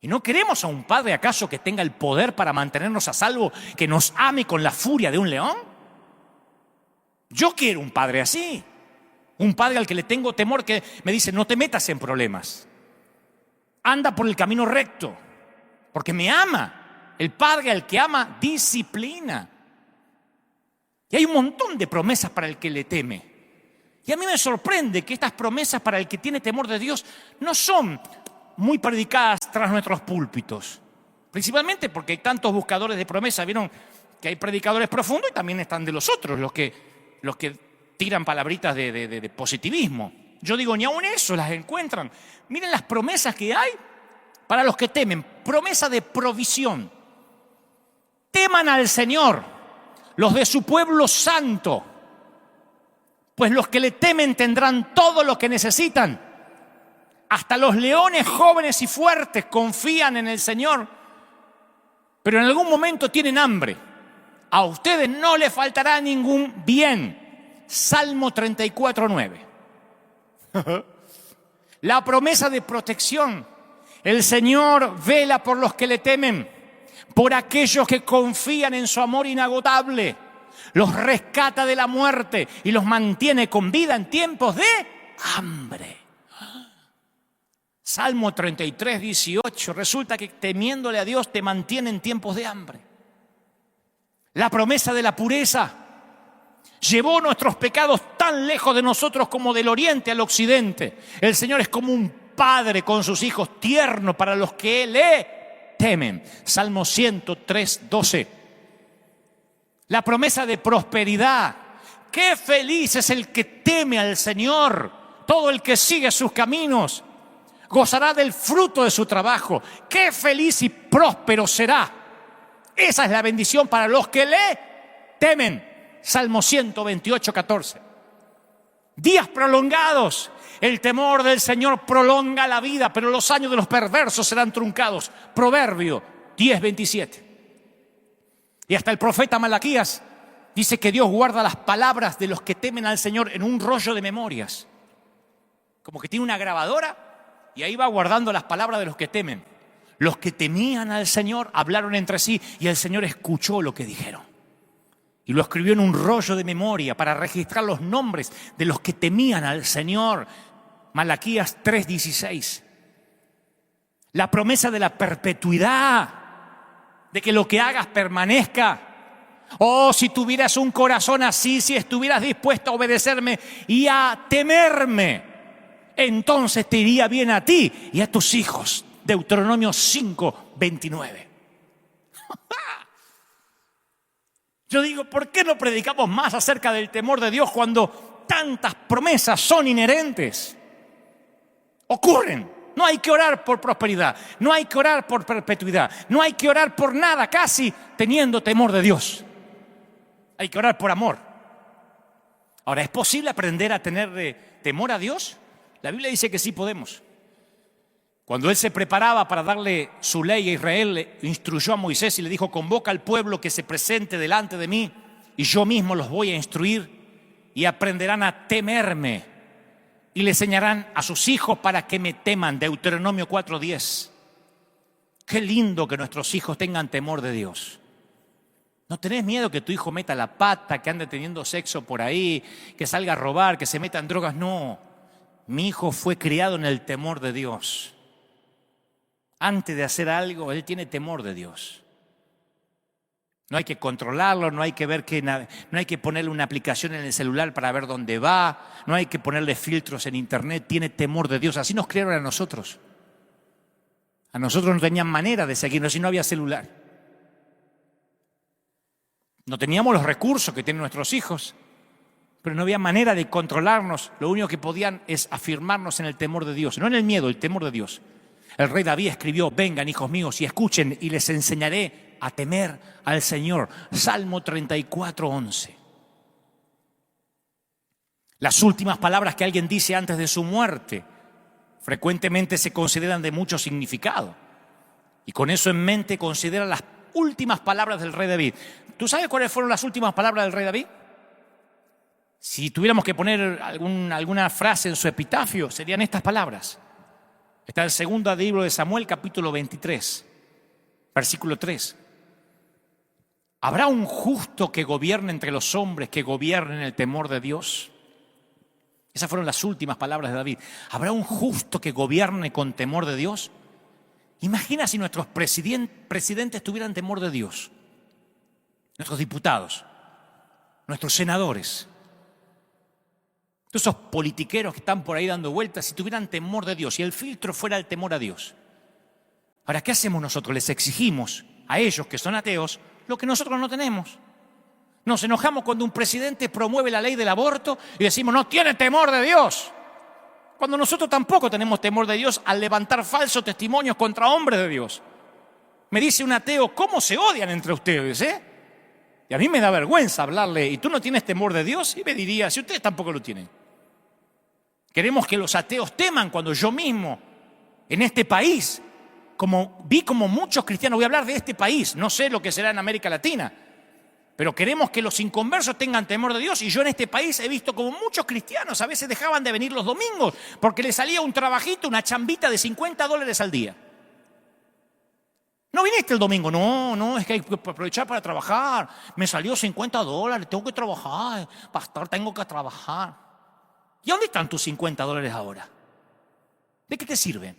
¿Y no queremos a un padre acaso que tenga el poder para mantenernos a salvo, que nos ame con la furia de un león? Yo quiero un padre así. Un padre al que le tengo temor, que me dice: no te metas en problemas. Anda por el camino recto, porque me ama. El padre al que ama disciplina. Y hay un montón de promesas para el que le teme. Y a mí me sorprende que estas promesas para el que tiene temor de Dios no son muy predicadas tras nuestros púlpitos. Principalmente porque hay tantos buscadores de promesas. Vieron que hay predicadores profundos y también están de los otros, los que tiran palabritas de positivismo. Yo digo, ni aun eso las encuentran. Miren las promesas que hay para los que temen. Promesa de provisión. Teman al Señor, los de su pueblo santo, pues los que le temen tendrán todo lo que necesitan. Hasta los leones jóvenes y fuertes confían en el Señor, pero en algún momento tienen hambre. A ustedes no les faltará ningún bien. Salmo 34:9. La promesa de protección. El Señor vela por los que le temen, por aquellos que confían en su amor inagotable. Los rescata de la muerte y los mantiene con vida en tiempos de hambre. Salmo 33:18. Resulta que temiéndole a Dios te mantiene en tiempos de hambre. La promesa de la pureza. Llevó nuestros pecados tan lejos de nosotros como del oriente al occidente. El Señor es como un padre con sus hijos, tierno para los que le temen. Salmo 103:12. La promesa de prosperidad. Qué feliz es el que teme al Señor. Todo el que sigue sus caminos gozará del fruto de su trabajo. Qué feliz y próspero será. Esa es la bendición para los que le temen. Salmo 128:14. Días prolongados. El temor del Señor prolonga la vida, pero los años de los perversos serán truncados. Proverbio 10:27. Y hasta el profeta Malaquías dice que Dios guarda las palabras de los que temen al Señor en un rollo de memorias. como que tiene una grabadora y ahí va guardando las palabras de los que temen. Los que temían al Señor hablaron entre sí y el Señor escuchó lo que dijeron. Y lo escribió en un rollo de memoria para registrar los nombres de los que temían al Señor. Malaquías 3:16. La promesa de la perpetuidad, de que lo que hagas permanezca. Oh, si tuvieras un corazón así, si estuvieras dispuesto a obedecerme y a temerme, entonces te iría bien a ti y a tus hijos. Deuteronomio 5:29. Yo digo, ¿por qué no predicamos más acerca del temor de Dios cuando tantas promesas son inherentes? Ocurren. No hay que orar por prosperidad, no hay que orar por perpetuidad, no hay que orar por nada casi teniendo temor de Dios. Hay que orar por amor. Ahora, ¿es posible aprender a tener temor a Dios? La Biblia dice que sí podemos. Cuando Él se preparaba para darle su ley a Israel, le instruyó a Moisés y le dijo: convoca al pueblo que se presente delante de mí y yo mismo los voy a instruir y aprenderán a temerme y le enseñarán a sus hijos para que me teman. Deuteronomio 4:10. Qué lindo que nuestros hijos tengan temor de Dios. ¿No tenés miedo que tu hijo meta la pata, que ande teniendo sexo por ahí, que salga a robar, que se meta en drogas? No, mi hijo fue criado en el temor de Dios. Antes de hacer algo, él tiene temor de Dios. No hay que controlarlo, no hay que ver no hay que ponerle una aplicación en el celular para ver dónde va, no hay que ponerle filtros en internet, tiene temor de Dios. Así nos criaron a nosotros. A nosotros no tenían manera de seguirnos si no había celular. No teníamos los recursos que tienen nuestros hijos, pero no había manera de controlarnos. Lo único que podían es afirmarnos en el temor de Dios, no en el miedo, el temor de Dios. El rey David escribió: vengan, hijos míos, y escuchen, y les enseñaré a temer al Señor. Salmo 34:11. Las últimas palabras que alguien dice antes de su muerte frecuentemente se consideran de mucho significado. Y con eso en mente considera las últimas palabras del rey David. ¿Tú sabes cuáles fueron las últimas palabras del rey David? Si tuviéramos que poner alguna frase en su epitafio, serían estas palabras. Está en el segundo libro de Samuel, capítulo 23, versículo 3. ¿Habrá un justo que gobierne entre los hombres, que gobierne en el temor de Dios? Esas fueron las últimas palabras de David. ¿Habrá un justo que gobierne con temor de Dios? Imagina si nuestros presidentes tuvieran temor de Dios. Nuestros diputados, nuestros senadores, todos esos politiqueros que están por ahí dando vueltas, si tuvieran temor de Dios, si el filtro fuera el temor a Dios. Ahora, ¿qué hacemos nosotros? Les exigimos a ellos que son ateos lo que nosotros no tenemos. Nos enojamos cuando un presidente promueve la ley del aborto y decimos: no tiene temor de Dios. Cuando nosotros tampoco tenemos temor de Dios al levantar falsos testimonios contra hombres de Dios. Me dice un ateo: ¿cómo se odian entre ustedes, Y a mí me da vergüenza hablarle: ¿y tú no tienes temor de Dios? Y me diría: si ustedes tampoco lo tienen. Queremos que los ateos teman cuando yo mismo, en este país, vi como muchos cristianos, voy a hablar de este país, no sé lo que será en América Latina, pero queremos que los inconversos tengan temor de Dios. Y yo en este país he visto como muchos cristianos a veces dejaban de venir los domingos porque les salía un trabajito, una chambita de $50 al día. ¿No viniste el domingo? No, es que hay que aprovechar para trabajar. Me salió $50, tengo que trabajar. Pastor, tengo que trabajar. ¿Y dónde están tus $50 ahora? ¿De qué te sirven?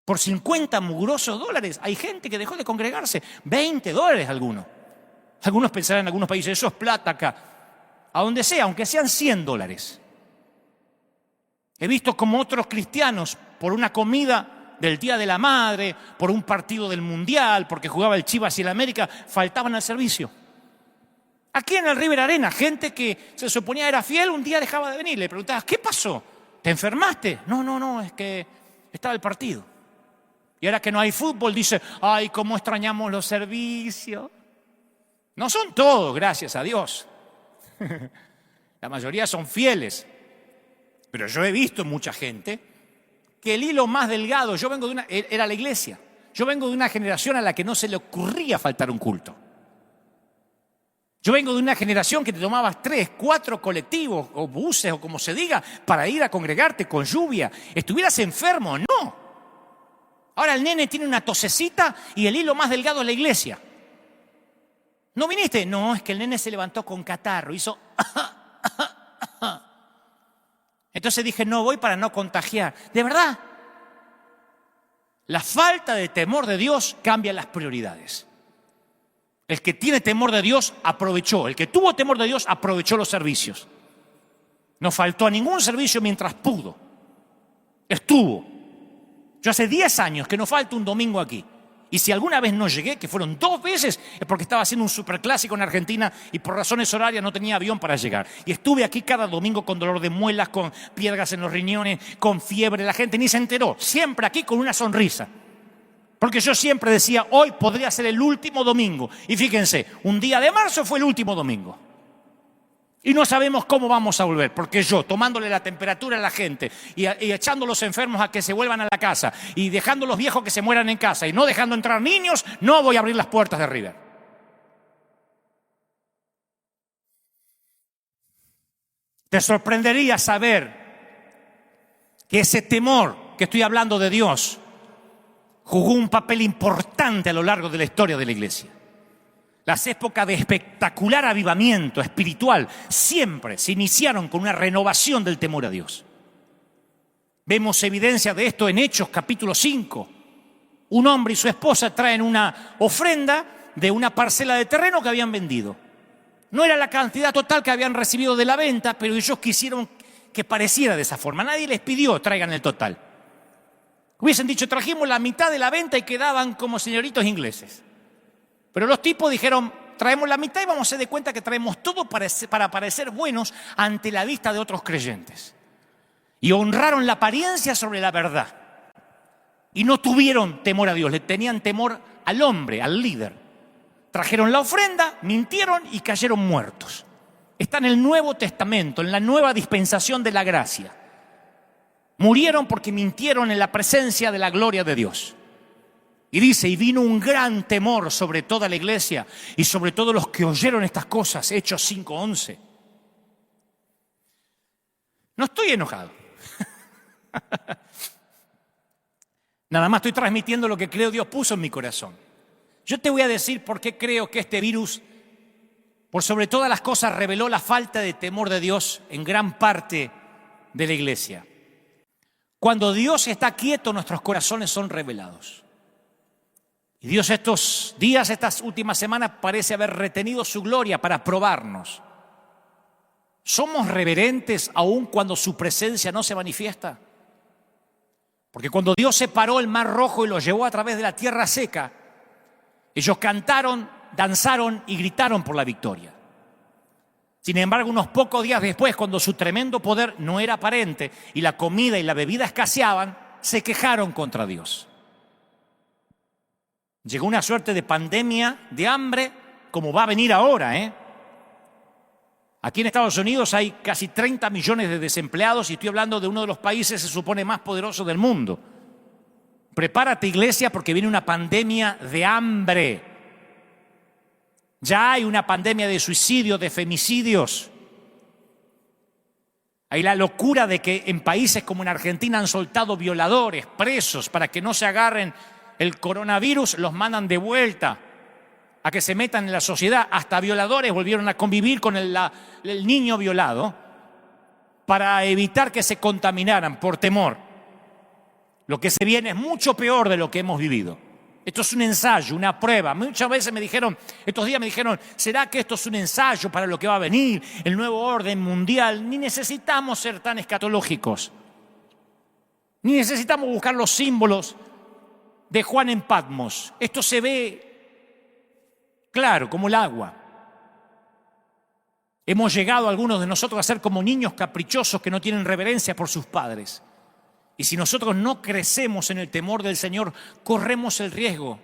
Por 50 mugrosos dólares hay gente que dejó de congregarse. $20 algunos. Algunos pensarán en algunos países: eso es plata acá. A donde sea, aunque sean $100. He visto como otros cristianos, por una comida del Día de la Madre, por un partido del Mundial, porque jugaba el Chivas y el América, faltaban al servicio. Aquí en el River Arena, gente que se suponía era fiel, un día dejaba de venir. Le preguntabas: ¿qué pasó? ¿Te enfermaste? No, es que estaba el partido. Y ahora que no hay fútbol, dice: ay, cómo extrañamos los servicios. No son todos, gracias a Dios. La mayoría son fieles. Pero yo he visto mucha gente que el hilo más delgado, era la iglesia. Yo vengo de una generación a la que no se le ocurría faltar un culto. Yo vengo de una generación que te tomabas 3, 4 colectivos o buses o como se diga para ir a congregarte con lluvia. Estuvieras enfermo, no. Ahora el nene tiene una tosecita y el hilo más delgado es la iglesia. ¿No viniste? No, es que el nene se levantó con catarro, hizo... Entonces dije, no voy para no contagiar. De verdad, la falta de temor de Dios cambia las prioridades. El que tiene temor de Dios aprovechó. El que tuvo temor de Dios aprovechó los servicios. No faltó a ningún servicio mientras pudo. Estuvo. Yo hace 10 años que no falta un domingo aquí. Y si alguna vez no llegué, que fueron 2 veces, es porque estaba haciendo un superclásico en Argentina y por razones horarias no tenía avión para llegar. Y estuve aquí cada domingo con dolor de muelas, con piedras en los riñones, con fiebre. La gente ni se enteró. Siempre aquí con una sonrisa. Porque yo siempre decía, hoy podría ser el último domingo. Y fíjense, un día de marzo fue el último domingo. Y no sabemos cómo vamos a volver, porque yo, tomándole la temperatura a la gente y echando a los enfermos a que se vuelvan a la casa y dejando a los viejos que se mueran en casa y no dejando entrar niños, no voy a abrir las puertas de River. Te sorprendería saber que ese temor que estoy hablando de Dios jugó un papel importante a lo largo de la historia de la iglesia. Las épocas de espectacular avivamiento espiritual siempre se iniciaron con una renovación del temor a Dios. Vemos evidencia de esto en Hechos capítulo 5. Un hombre y su esposa traen una ofrenda de una parcela de terreno que habían vendido. No era la cantidad total que habían recibido de la venta, pero ellos quisieron que pareciera de esa forma. Nadie les pidió traigan el total. Hubiesen dicho trajimos la mitad de la venta y quedaban como señoritos ingleses. Pero los tipos dijeron, traemos la mitad y vamos a hacer de cuenta que traemos todo para parecer buenos ante la vista de otros creyentes. Y honraron la apariencia sobre la verdad. Y no tuvieron temor a Dios, le tenían temor al hombre, al líder. Trajeron la ofrenda, mintieron y cayeron muertos. Está en el Nuevo Testamento, en la nueva dispensación de la gracia. Murieron porque mintieron en la presencia de la gloria de Dios. Y dice, y vino un gran temor sobre toda la iglesia y sobre todos los que oyeron estas cosas, Hechos 5:11. No estoy enojado. Nada más estoy transmitiendo lo que creo Dios puso en mi corazón. Yo te voy a decir por qué creo que este virus, por sobre todas las cosas, reveló la falta de temor de Dios en gran parte de la iglesia. Cuando Dios está quieto, nuestros corazones son revelados. Y Dios estos días, estas últimas semanas, parece haber retenido su gloria para probarnos. ¿Somos reverentes aún cuando su presencia no se manifiesta? Porque cuando Dios separó el mar rojo y lo llevó a través de la tierra seca, ellos cantaron, danzaron y gritaron por la victoria. Sin embargo, unos pocos días después, cuando su tremendo poder no era aparente y la comida y la bebida escaseaban, se quejaron contra Dios. Llegó una suerte de pandemia, de hambre, como va a venir ahora, Aquí en Estados Unidos hay casi 30 millones de desempleados y estoy hablando de uno de los países, se supone, más poderosos del mundo. Prepárate, iglesia, porque viene una pandemia de hambre. Ya hay una pandemia de suicidio, de femicidios. Hay la locura de que en países como en Argentina han soltado violadores, presos, para que no se agarren el coronavirus, los mandan de vuelta a que se metan en la sociedad. Hasta violadores volvieron a convivir con el niño violado para evitar que se contaminaran por temor. Lo que se viene es mucho peor de lo que hemos vivido. Esto es un ensayo, una prueba. Muchas veces me dijeron, estos días me dijeron, ¿será que esto es un ensayo para lo que va a venir? El nuevo orden mundial. Ni necesitamos ser tan escatológicos. Ni necesitamos buscar los símbolos de Juan en Patmos. Esto se ve claro como el agua. Hemos llegado algunos de nosotros a ser como niños caprichosos que no tienen reverencia por sus padres. Y si nosotros no crecemos en el temor del Señor, corremos el riesgo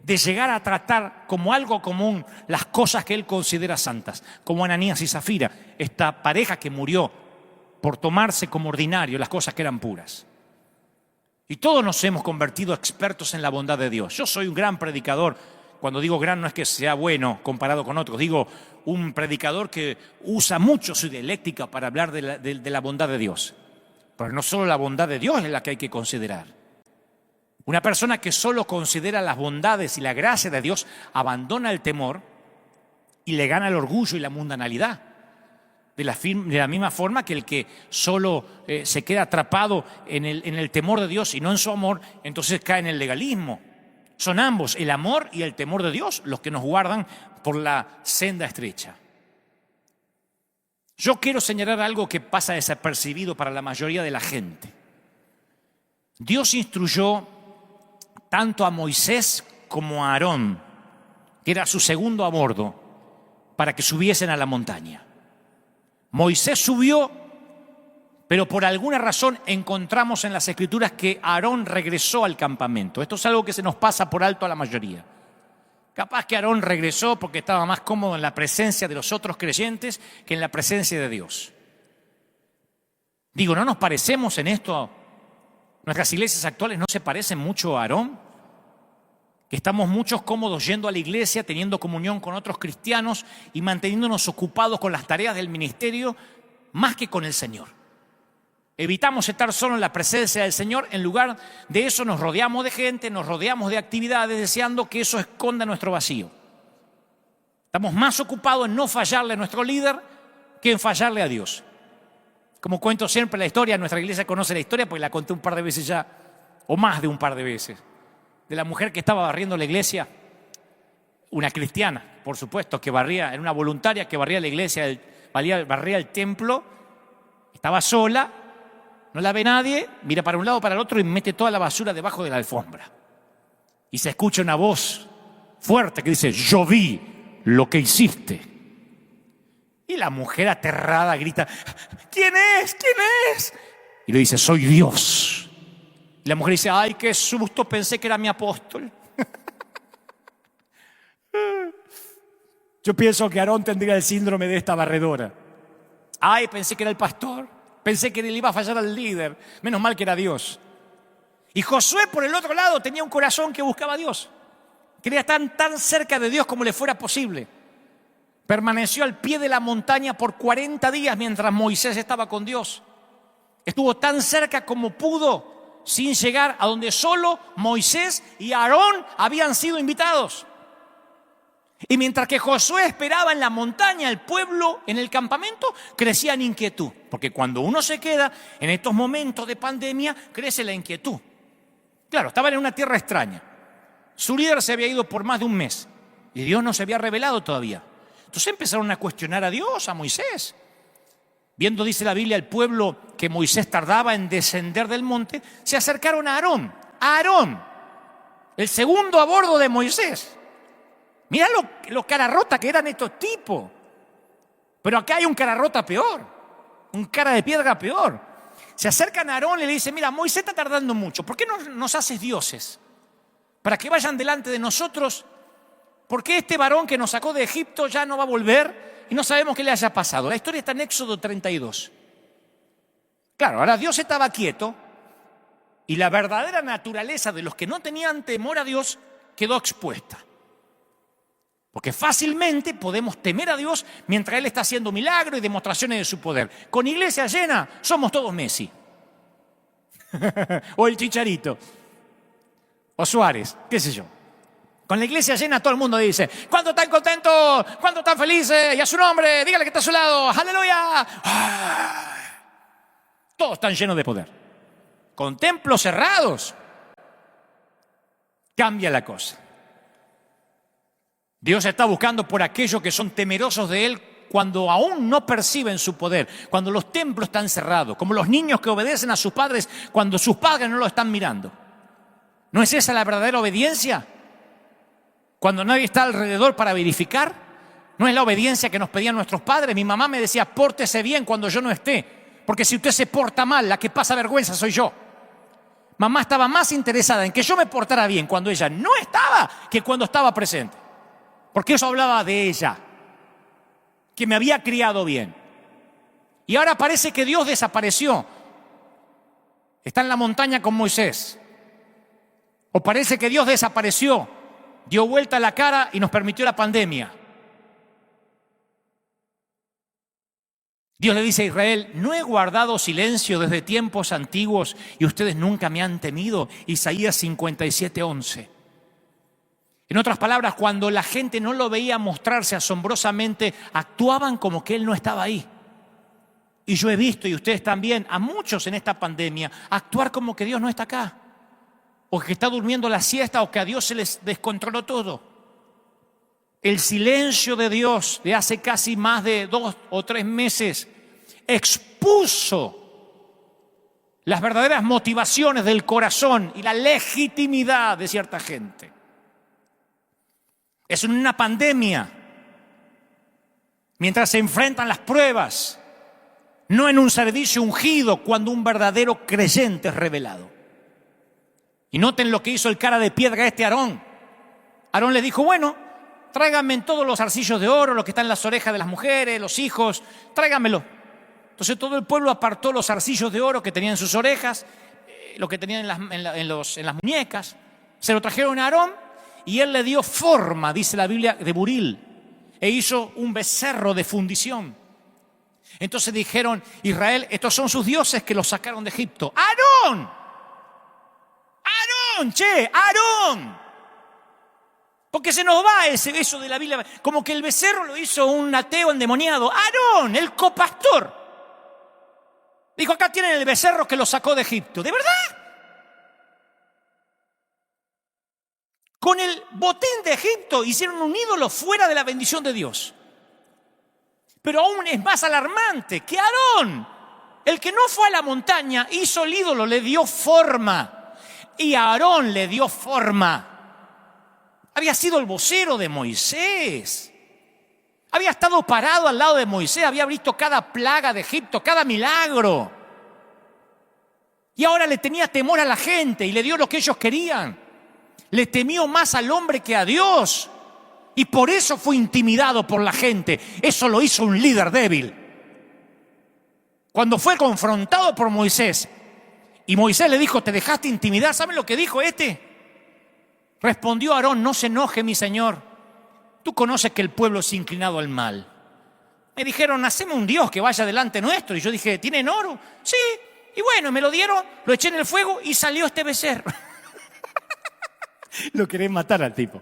de llegar a tratar como algo común las cosas que Él considera santas, como Ananías y Zafira, esta pareja que murió por tomarse como ordinario las cosas que eran puras. Y todos nos hemos convertido expertos en la bondad de Dios. Yo soy un gran predicador Cuando digo gran no es que sea bueno comparado con otros, digo un predicador que usa mucho su dialéctica para hablar de la bondad de Dios. Pero no solo la bondad de Dios es la que hay que considerar. Una persona que solo considera las bondades y la gracia de Dios abandona el temor y le gana el orgullo y la mundanalidad. De la misma forma que el que solo se queda atrapado en el temor de Dios y no en su amor, entonces cae en el legalismo. Son ambos, el amor y el temor de Dios, los que nos guardan por la senda estrecha. Yo quiero señalar algo que pasa desapercibido para la mayoría de la gente. Dios instruyó tanto a Moisés como a Aarón, que era su segundo a bordo, para que subiesen a la montaña. Moisés subió, pero por alguna razón encontramos en las Escrituras que Aarón regresó al campamento. Esto es algo que se nos pasa por alto a la mayoría. Capaz que Aarón regresó porque estaba más cómodo en la presencia de los otros creyentes que en la presencia de Dios. Digo, ¿no nos parecemos en esto? Nuestras iglesias actuales no se parecen mucho a Aarón, que estamos muchos cómodos yendo a la iglesia, teniendo comunión con otros cristianos y manteniéndonos ocupados con las tareas del ministerio más que con el Señor. Evitamos estar solo en la presencia del Señor, en lugar de eso nos rodeamos de gente, nos rodeamos de actividades deseando que eso esconda nuestro vacío. Estamos más ocupados en no fallarle a nuestro líder que en fallarle a Dios. Como cuento siempre la historia, nuestra iglesia conoce la historia porque la conté un par de veces ya, o más de un par de veces, de la mujer que estaba barriendo la iglesia, una cristiana, por supuesto, que barría, era una voluntaria que barría la iglesia, barría el templo, estaba sola, no la ve nadie, mira para un lado, para el otro y mete toda la basura debajo de la alfombra. Y se escucha una voz fuerte que dice, yo vi lo que hiciste. Y la mujer aterrada grita, ¿quién es? ¿Quién es? Y le dice, soy Dios. Y la mujer dice, ay, qué susto, pensé que era mi apóstol. Yo pienso que Aarón tendría el síndrome de esta barredora. Ay, pensé que era el pastor. Pensé que le iba a fallar al líder. Menos mal que era Dios. Y Josué, por el otro lado, tenía un corazón que buscaba a Dios. Quería estar tan cerca de Dios como le fuera posible. Permaneció al pie de la montaña por 40 días mientras Moisés estaba con Dios. Estuvo tan cerca como pudo, sin llegar a donde solo Moisés y Aarón habían sido invitados. Y mientras que Josué esperaba en la montaña, el pueblo en el campamento crecía en inquietud. Porque cuando uno se queda en estos momentos de pandemia, crece la inquietud. Claro, estaban en una tierra extraña. Su líder se había ido por más de un mes y Dios no se había revelado todavía. Entonces empezaron a cuestionar a Dios, a Moisés. Viendo, dice la Biblia, el pueblo que Moisés tardaba en descender del monte, se acercaron a Aarón. A Aarón, el segundo a bordo de Moisés. Mirá lo cara rota que eran estos tipos. Pero acá hay un cara rota peor, un cara de piedra peor. Se acercan a Aarón y le dicen, mira, Moisés está tardando mucho, ¿por qué no nos haces dioses? Para que vayan delante de nosotros, porque este varón que nos sacó de Egipto ya no va a volver y no sabemos qué le haya pasado. La historia está en Éxodo 32. Claro, ahora Dios estaba quieto y la verdadera naturaleza de los que no tenían temor a Dios quedó expuesta. Porque fácilmente podemos temer a Dios mientras Él está haciendo milagros y demostraciones de su poder. Con iglesia llena somos todos Messi. O el Chicharito. O Suárez, qué sé yo. Con la iglesia llena todo el mundo dice, ¿cuánto están contentos? ¿Cuánto están felices? Y a su nombre, dígale que está a su lado. ¡Aleluya! Todos están llenos de poder. Con templos cerrados cambia la cosa. Dios está buscando por aquellos que son temerosos de Él cuando aún no perciben su poder, cuando los templos están cerrados, como los niños que obedecen a sus padres cuando sus padres no lo están mirando. ¿No es esa la verdadera obediencia? Cuando nadie está alrededor para verificar. ¿No es la obediencia que nos pedían nuestros padres? Mi mamá me decía, pórtese bien cuando yo no esté, porque si usted se porta mal, la que pasa vergüenza soy yo. Mamá estaba más interesada en que yo me portara bien cuando ella no estaba que cuando estaba presente. Porque eso hablaba de ella, que me había criado bien. Y ahora parece que Dios desapareció. Está en la montaña con Moisés. O parece que Dios desapareció dio vuelta la cara y nos permitió la pandemia. Dios le dice a Israel: no he guardado silencio desde tiempos antiguos y ustedes nunca me han temido. Isaías 57:11. En otras palabras, cuando la gente no lo veía mostrarse asombrosamente, actuaban como que Él no estaba ahí. Y yo he visto, y ustedes también, a muchos en esta pandemia, actuar como que Dios no está acá, o que está durmiendo la siesta, o que a Dios se les descontroló todo. El silencio de Dios de hace casi más de 2 o 3 meses expuso las verdaderas motivaciones del corazón y la legitimidad de cierta gente. Es una pandemia, mientras se enfrentan las pruebas, no en un servicio ungido, cuando un verdadero creyente es revelado. Y noten lo que hizo el cara de piedra Aarón. Aarón le dijo: bueno, tráiganme todos los zarcillos de oro, lo que está en las orejas de las mujeres, los hijos, tráiganmelo. Entonces todo el pueblo apartó los zarcillos de oro que tenían en sus orejas, lo que tenían en las muñecas, se lo trajeron a Aarón y él le dio forma, dice la Biblia, de buril, e hizo un becerro de fundición. Entonces dijeron: Israel, estos son sus dioses que los sacaron de Egipto. ¡Aarón! ¡Aarón! ¡Che! ¡Aarón! Porque se nos va eso de la Biblia, como que el becerro lo hizo un ateo endemoniado. ¡Aarón! El copastor. Dijo: acá tienen el becerro que lo sacó de Egipto. ¿De verdad? Con el botín de Egipto hicieron un ídolo fuera de la bendición de Dios. Pero aún es más alarmante que Aarón, el que no fue a la montaña, hizo el ídolo, le dio forma. Y Aarón le dio forma. Había sido el vocero de Moisés. Había estado parado al lado de Moisés, había visto cada plaga de Egipto, cada milagro. Y ahora le tenía temor a la gente y le dio lo que ellos querían. Le temió más al hombre que a Dios. Y por eso fue intimidado por la gente. Eso lo hizo un líder débil. Cuando fue confrontado por Moisés y Moisés le dijo: te dejaste intimidar, ¿saben lo que dijo este? Respondió Aarón: no se enoje, mi señor. Tú conoces que el pueblo es inclinado al mal. Me dijeron: haceme un Dios que vaya delante nuestro. Y yo dije: ¿tienen oro? Sí. Y bueno, me lo dieron, lo eché en el fuego y salió este becerro. Lo querés matar al tipo.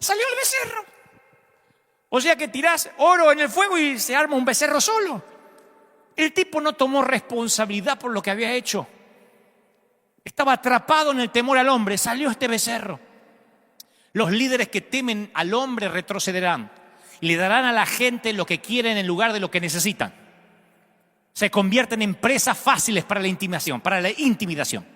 Salió el becerro. O sea que tirás oro en el fuego y se arma un becerro solo. El tipo no tomó responsabilidad por lo que había hecho. Estaba atrapado en el temor al hombre. Salió este becerro. Los líderes que temen al hombre retrocederán y le darán a la gente lo que quieren en lugar de lo que necesitan. Se convierten en presas fáciles para la intimidación.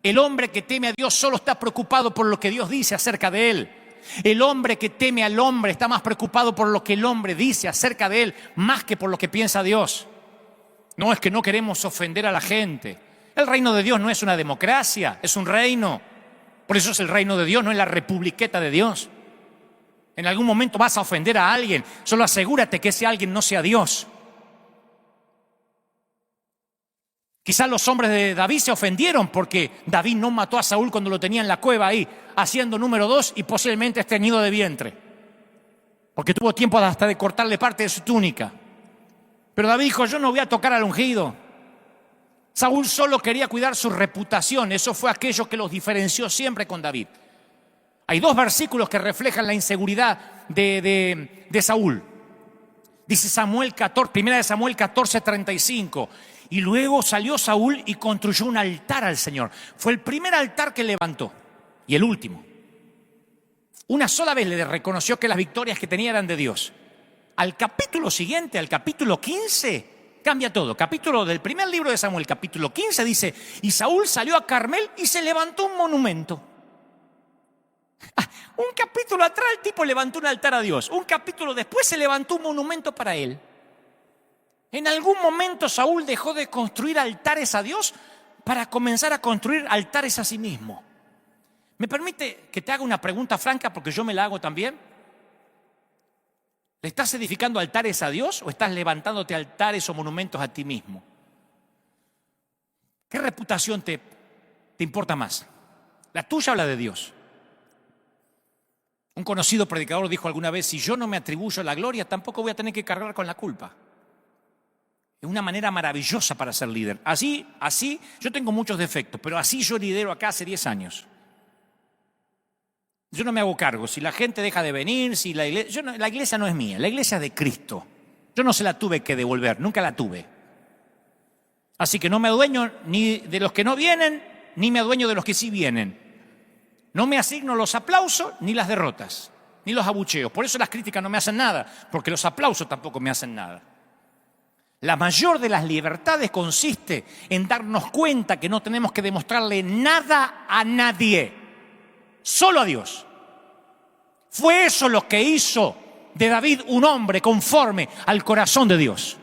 El hombre que teme a Dios solo está preocupado por lo que Dios dice acerca de él. El hombre que teme al hombre está más preocupado por lo que el hombre dice acerca de él, más que por lo que piensa Dios. No, es que no queremos ofender a la gente. El reino de Dios no es una democracia, es un reino. Por eso es el reino de Dios, no es la republiqueta de Dios. En algún momento vas a ofender a alguien, solo asegúrate que ese alguien no sea Dios. Quizás los hombres de David se ofendieron porque David no mató a Saúl cuando lo tenía en la cueva ahí, haciendo número 2 y posiblemente estreñido de vientre. Porque tuvo tiempo hasta de cortarle parte de su túnica. Pero David dijo: yo no voy a tocar al ungido. Saúl solo quería cuidar su reputación. Eso fue aquello que los diferenció siempre con David. Hay 2 versículos que reflejan la inseguridad de Saúl. Dice Samuel 14, primera de Samuel 14:35. Y luego salió Saúl y construyó un altar al Señor. Fue el primer altar que levantó y el último. Una sola vez le reconoció que las victorias que tenía eran de Dios. Al capítulo siguiente, al capítulo 15, cambia todo. Capítulo del primer libro de Samuel, capítulo 15, dice: y Saúl salió a Carmel y se levantó un monumento. Un capítulo atrás el tipo levantó un altar a Dios. Un capítulo después se levantó un monumento para él. En algún momento Saúl dejó de construir altares a Dios para comenzar a construir altares a sí mismo. ¿Me permite que te haga una pregunta franca, porque yo me la hago también? ¿Le estás edificando altares a Dios o estás levantándote altares o monumentos a ti mismo? ¿Qué reputación te importa más? ¿La tuya o la de Dios? Un conocido predicador dijo alguna vez, si yo no me atribuyo la gloria, tampoco voy a tener que cargar con la culpa. Es una manera maravillosa para ser líder. Así, yo tengo muchos defectos, pero así yo lidero acá hace 10 años. Yo no me hago cargo. Si la gente deja de venir, si la iglesia no es mía, la iglesia es de Cristo. Yo no se la tuve que devolver, nunca la tuve. Así que no me adueño ni de los que no vienen, ni me adueño de los que sí vienen. No me asigno los aplausos, ni las derrotas, ni los abucheos. Por eso las críticas no me hacen nada, porque los aplausos tampoco me hacen nada. La mayor de las libertades consiste en darnos cuenta que no tenemos que demostrarle nada a nadie, solo a Dios. Fue eso lo que hizo de David un hombre conforme al corazón de Dios.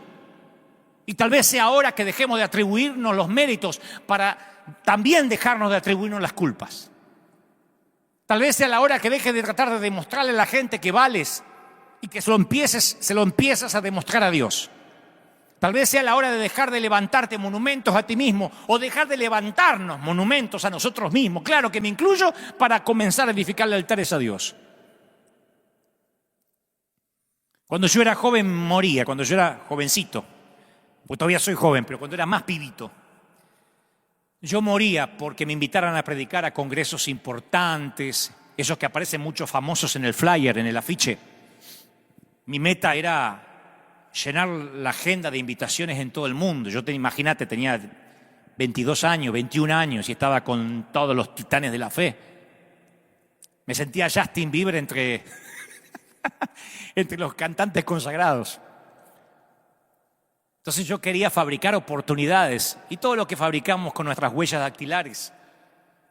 Y tal vez sea ahora que dejemos de atribuirnos los méritos para también dejarnos de atribuirnos las culpas. Tal vez sea la hora que dejes de tratar de demostrarle a la gente que vales y que se lo empiezas a demostrar a Dios. Tal vez sea la hora de dejar de levantarte monumentos a ti mismo o dejar de levantarnos monumentos a nosotros mismos. Claro que me incluyo, para comenzar a edificarle altares a Dios. Cuando yo era joven moría, cuando yo era jovencito, pues todavía soy joven, pero cuando era más pibito, yo moría porque me invitaran a predicar a congresos importantes, esos que aparecen muchos famosos en el flyer, en el afiche. Mi meta era llenar la agenda de invitaciones en todo el mundo. Imagínate, tenía 22 años, 21 años y estaba con todos los titanes de la fe. Me sentía Justin Bieber entre los cantantes consagrados. Entonces yo quería fabricar oportunidades y todo lo que fabricamos con nuestras huellas dactilares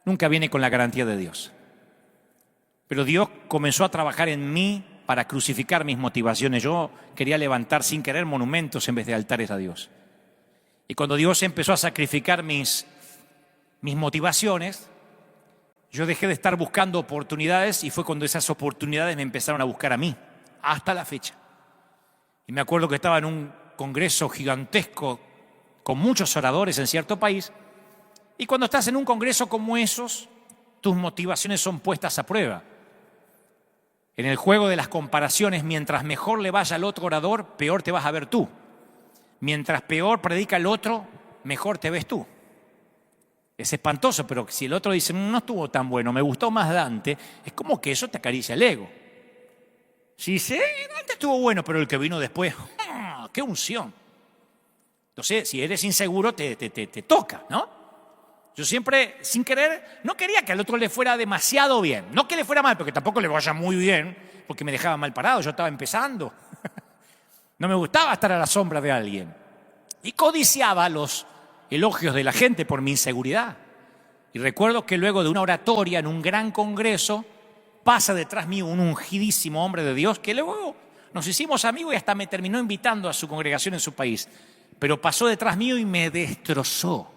nunca viene con la garantía de Dios. Pero Dios comenzó a trabajar en mí para crucificar mis motivaciones. Yo quería levantar sin querer monumentos en vez de altares a Dios. Y cuando Dios empezó a sacrificar mis motivaciones, yo dejé de estar buscando oportunidades y fue cuando esas oportunidades me empezaron a buscar a mí, hasta la fecha. Y me acuerdo que estaba en un congreso gigantesco con muchos oradores en cierto país, y cuando estás en un congreso como esos, tus motivaciones son puestas a prueba. En el juego de las comparaciones, mientras mejor le vaya al otro orador, peor te vas a ver tú. Mientras peor predica el otro, mejor te ves tú. Es espantoso, pero si el otro dice, no estuvo tan bueno, me gustó más Dante, es como que eso te acaricia el ego. Si dice, Dante estuvo bueno, pero el que vino después, ¡qué unción! Entonces, si eres inseguro, te toca, ¿no? Yo siempre, sin querer, no quería que al otro le fuera demasiado bien. No que le fuera mal, porque tampoco le vaya muy bien, porque me dejaba mal parado, yo estaba empezando. No me gustaba estar a la sombra de alguien. Y codiciaba los elogios de la gente por mi inseguridad. Y recuerdo que luego de una oratoria en un gran congreso, pasa detrás mío un ungidísimo hombre de Dios que luego nos hicimos amigos y hasta me terminó invitando a su congregación en su país. Pero pasó detrás mío y me destrozó.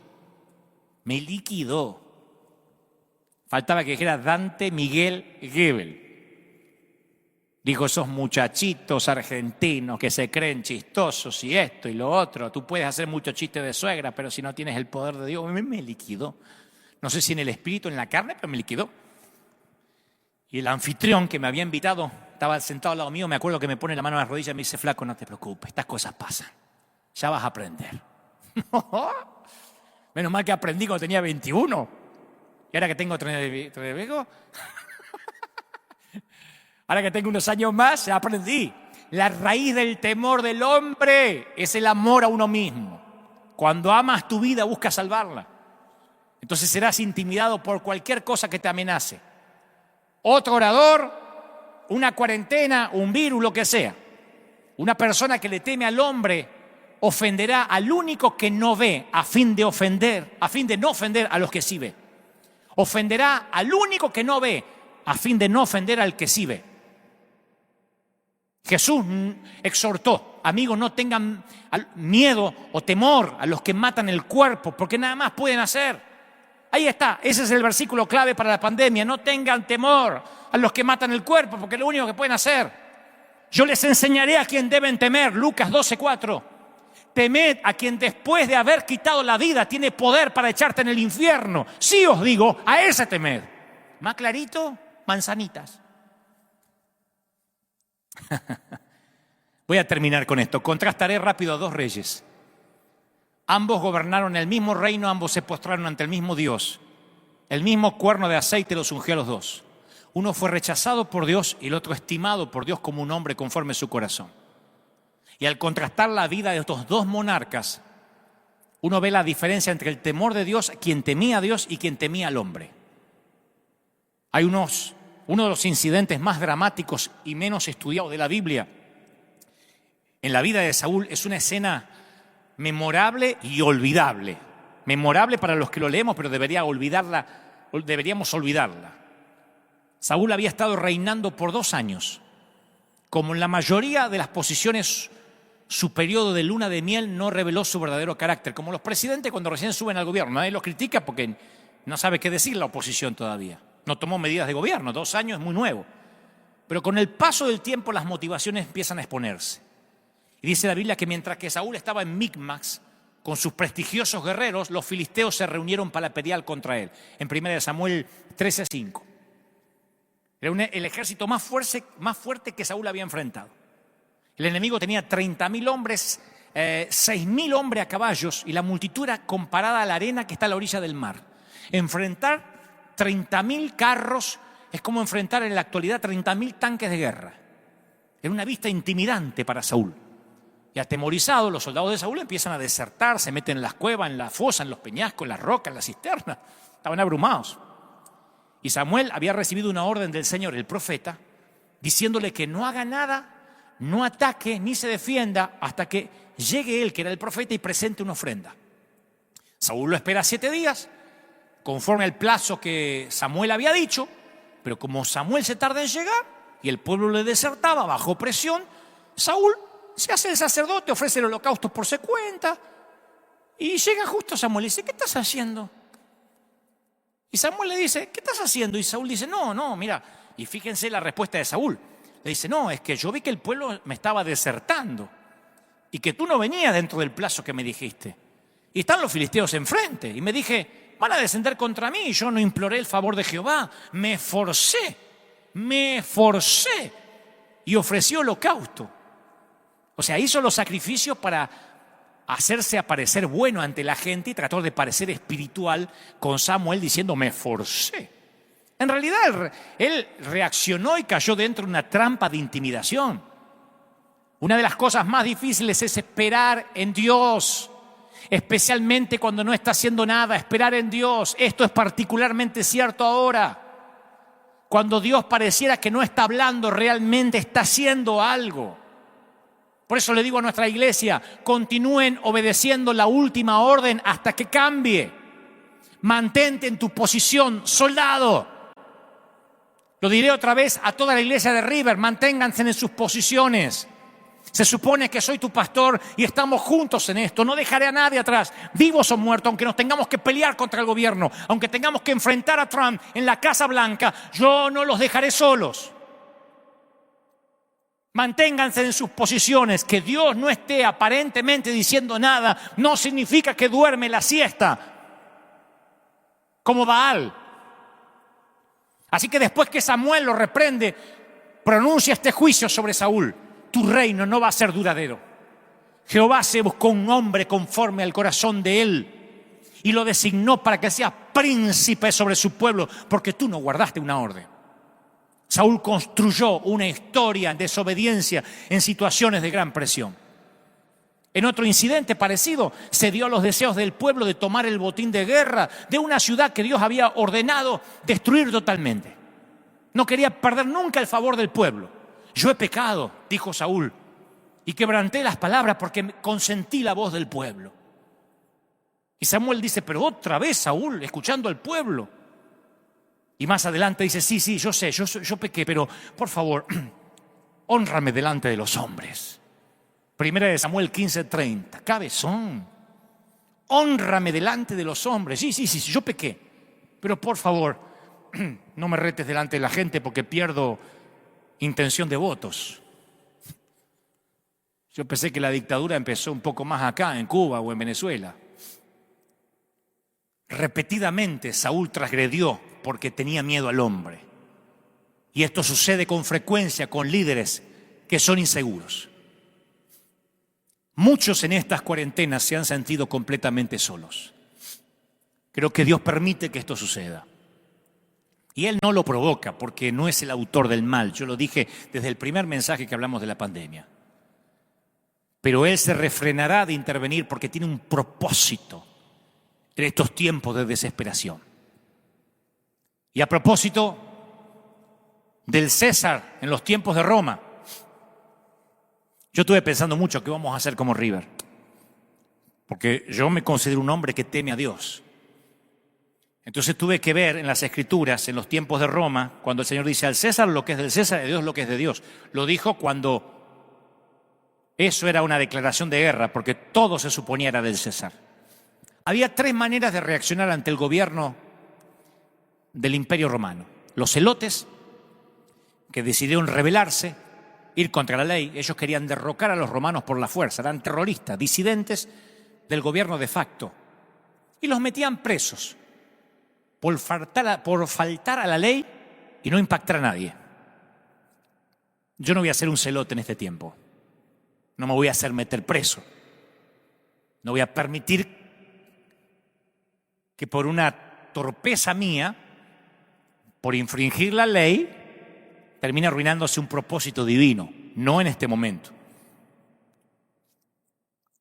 Me liquidó. Faltaba que dijera Dante Miguel Gebel. Dijo, esos muchachitos argentinos que se creen chistosos y esto y lo otro. Tú puedes hacer muchos chistes de suegra, pero si no tienes el poder de Dios, me liquidó. No sé si en el espíritu, en la carne, pero me liquidó. Y el anfitrión que me había invitado estaba sentado al lado mío. Me acuerdo que me pone la mano en las rodillas y me dice, flaco, no te preocupes, estas cosas pasan. Ya vas a aprender. Menos mal que aprendí cuando tenía 21. Y ahora que tengo 3 ahora que tengo unos años más, ya aprendí. La raíz del temor del hombre es el amor a uno mismo. Cuando amas tu vida, buscas salvarla. Entonces serás intimidado por cualquier cosa que te amenace. Otro orador, una cuarentena, un virus, lo que sea. Una persona que le teme al hombre ofenderá al único que no ve a fin de no ofender a los que sí ve. Ofenderá al único que no ve a fin de no ofender al que sí ve. Jesús exhortó, amigos, no tengan miedo o temor a los que matan el cuerpo, porque nada más pueden hacer. Ahí está, ese es el versículo clave para la pandemia. No tengan temor a los que matan el cuerpo, porque es lo único que pueden hacer. Yo les enseñaré a quién deben temer, Lucas 12:4. Temed a quien después de haber quitado la vida tiene poder para echarte en el infierno. Sí os digo, a ese temed. Más clarito, manzanitas. Voy a terminar con esto. Contrastaré rápido a dos reyes. Ambos gobernaron el mismo reino, ambos se postraron ante el mismo Dios. El mismo cuerno de aceite los ungió a los dos. Uno fue rechazado por Dios y el otro estimado por Dios como un hombre conforme a su corazón. Y al contrastar la vida de estos dos monarcas, uno ve la diferencia entre el temor de Dios, quien temía a Dios y quien temía al hombre. Hay uno de los incidentes más dramáticos y menos estudiados de la Biblia. En la vida de Saúl es una escena memorable y olvidable. Memorable para los que lo leemos, pero deberíamos olvidarla. Saúl había estado reinando por 2 años. Como en la mayoría de las posiciones, su periodo de luna de miel no reveló su verdadero carácter. Como los presidentes cuando recién suben al gobierno, nadie los critica porque no sabe qué decir la oposición todavía. No tomó medidas de gobierno, 2 años es muy nuevo. Pero con el paso del tiempo las motivaciones empiezan a exponerse. Y dice la Biblia que mientras que Saúl estaba en Micmax con sus prestigiosos guerreros, los filisteos se reunieron para pelear contra él. En 1 Samuel 13:5. Era el ejército más fuerte que Saúl había enfrentado. El enemigo tenía 30.000 hombres, 6.000 hombres a caballos y la multitud era comparada a la arena que está a la orilla del mar. Enfrentar 30.000 carros es como enfrentar en la actualidad 30.000 tanques de guerra. Era una vista intimidante para Saúl. Y atemorizados, los soldados de Saúl empiezan a desertar, se meten en las cuevas, en la fosa, en los peñascos, en las rocas, en las cisternas. Estaban abrumados. Y Samuel había recibido una orden del Señor, el profeta, diciéndole que no haga nada, no ataque ni se defienda hasta que llegue él, que era el profeta, y presente una ofrenda. Saúl lo espera 7 días, conforme al plazo que Samuel había dicho, pero como Samuel se tarda en llegar y el pueblo le desertaba bajo presión, Saúl se hace el sacerdote, ofrece el holocausto por su cuenta y llega justo Samuel y dice: ¿qué estás haciendo? Y Samuel le dice: ¿qué estás haciendo? Y Saúl dice: no, mira. Y fíjense la respuesta de Saúl. Le dice: no, es que yo vi que el pueblo me estaba desertando y que tú no venías dentro del plazo que me dijiste. Y están los filisteos enfrente. Y me dije: van a descender contra mí. Y yo no imploré el favor de Jehová. Me esforcé y ofrecí holocausto. O sea, hizo los sacrificios para hacerse aparecer bueno ante la gente y trató de parecer espiritual con Samuel diciendo: me esforcé. En realidad, él reaccionó y cayó dentro de una trampa de intimidación. Una de las cosas más difíciles es esperar en Dios, especialmente cuando no está haciendo nada, esperar en Dios. Esto es particularmente cierto ahora. Cuando Dios pareciera que no está hablando, realmente está haciendo algo. Por eso le digo a nuestra iglesia: continúen obedeciendo la última orden hasta que cambie. Mantente en tu posición, soldado. Lo diré otra vez a toda la iglesia de River: manténganse en sus posiciones. Se supone que soy tu pastor y estamos juntos en esto. No dejaré a nadie atrás, vivos o muertos, aunque nos tengamos que pelear contra el gobierno, aunque tengamos que enfrentar a Trump en la Casa Blanca. Yo no los dejaré solos. Manténganse en sus posiciones. Que Dios no esté aparentemente diciendo nada no significa que duerme la siesta como Baal. Así que después que Samuel lo reprende, pronuncia este juicio sobre Saúl: tu reino no va a ser duradero. Jehová se buscó un hombre conforme al corazón de él y lo designó para que sea príncipe sobre su pueblo, porque tú no guardaste una orden. Saúl construyó una historia en desobediencia en situaciones de gran presión. En otro incidente parecido, se dio a los deseos del pueblo de tomar el botín de guerra de una ciudad que Dios había ordenado destruir totalmente. No quería perder nunca el favor del pueblo. Yo he pecado, dijo Saúl, y quebranté las palabras porque consentí la voz del pueblo. Y Samuel dice: pero otra vez, Saúl, escuchando al pueblo. Y más adelante dice: sí, yo sé, yo pequé, pero por favor, hónrame delante de los hombres. 1 Samuel 15:30, cabezón, hónrame delante de los hombres. Sí, yo pequé, pero por favor, no me retes delante de la gente porque pierdo intención de votos. Yo pensé que la dictadura empezó un poco más acá, en Cuba o en Venezuela. Repetidamente Saúl transgredió porque tenía miedo al hombre. Y esto sucede con frecuencia con líderes que son inseguros. Muchos en estas cuarentenas se han sentido completamente solos. Creo que Dios permite que esto suceda. Y Él no lo provoca porque no es el autor del mal. Yo lo dije desde el primer mensaje que hablamos de la pandemia. Pero Él se refrenará de intervenir porque tiene un propósito en estos tiempos de desesperación. Y a propósito del César en los tiempos de Roma, yo estuve pensando mucho qué vamos a hacer como River. Porque yo me considero un hombre que teme a Dios. Entonces tuve que ver en las Escrituras, en los tiempos de Roma, cuando el Señor dice al César lo que es del César y a Dios lo que es de Dios. Lo dijo cuando eso era una declaración de guerra, porque todo se suponía era del César. Había tres maneras de reaccionar ante el gobierno del Imperio Romano. Los celotes, que decidieron rebelarse, ir contra la ley. Ellos querían derrocar a los romanos por la fuerza, eran terroristas, disidentes del gobierno de facto. Y los metían presos por faltar a la ley y no impactar a nadie. Yo no voy a ser un celote en este tiempo. No me voy a hacer meter preso. No voy a permitir que por una torpeza mía, por infringir la ley, termine arruinándose un propósito divino. No en este momento.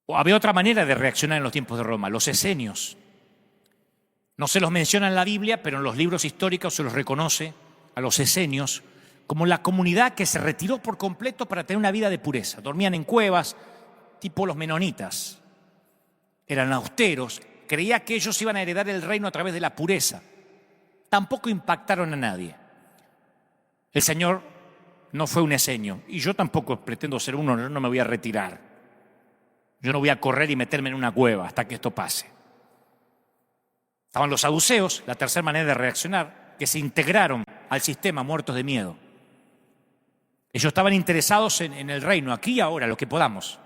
O había otra manera de reaccionar en los tiempos de Roma, los esenios. No se los menciona en la Biblia, pero en los libros históricos se los reconoce a los esenios como la comunidad que se retiró por completo para tener una vida de pureza. Dormían en cuevas, tipo los menonitas. Eran austeros, creía que ellos iban a heredar el reino a través de la pureza. Tampoco impactaron a nadie. El Señor no fue un esenio, y yo tampoco pretendo ser uno, no me voy a retirar. Yo no voy a correr y meterme en una cueva hasta que esto pase. Estaban los saduceos, la tercera manera de reaccionar, que se integraron al sistema muertos de miedo. Ellos estaban interesados en el reino, aquí y ahora, lo que podamos.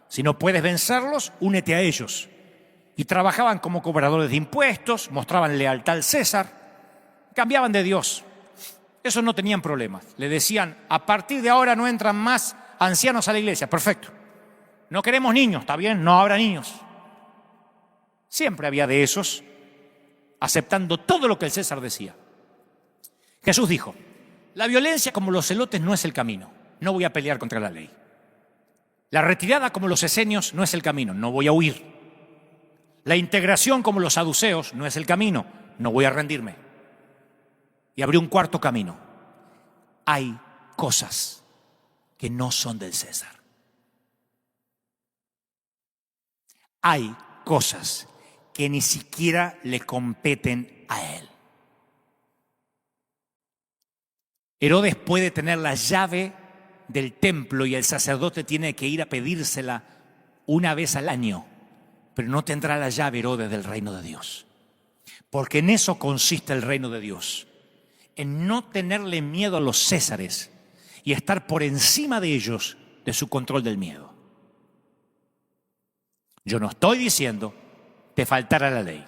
Si no puedes vencerlos, únete a ellos. Y trabajaban como cobradores de impuestos, mostraban lealtad al César, cambiaban de Dios. Esos no tenían problemas. Le decían, a partir de ahora no entran más ancianos a la iglesia. Perfecto. No queremos niños, ¿está bien? No habrá niños. Siempre había de esos aceptando todo lo que el César decía. Jesús dijo, la violencia como los celotes no es el camino, no voy a pelear contra la ley. La retirada como los esenios no es el camino, no voy a huir. La integración como los saduceos no es el camino, no voy a rendirme. Y abrió un cuarto camino. Hay cosas que no son del César. Hay cosas que ni siquiera le competen a él. Herodes puede tener la llave del templo y el sacerdote tiene que ir a pedírsela una vez al año, pero no tendrá la llave Herodes del reino de Dios. Porque en eso consiste el reino de Dios, en no tenerle miedo a los césares y estar por encima de ellos de su control del miedo. Yo no estoy diciendo te faltará la ley.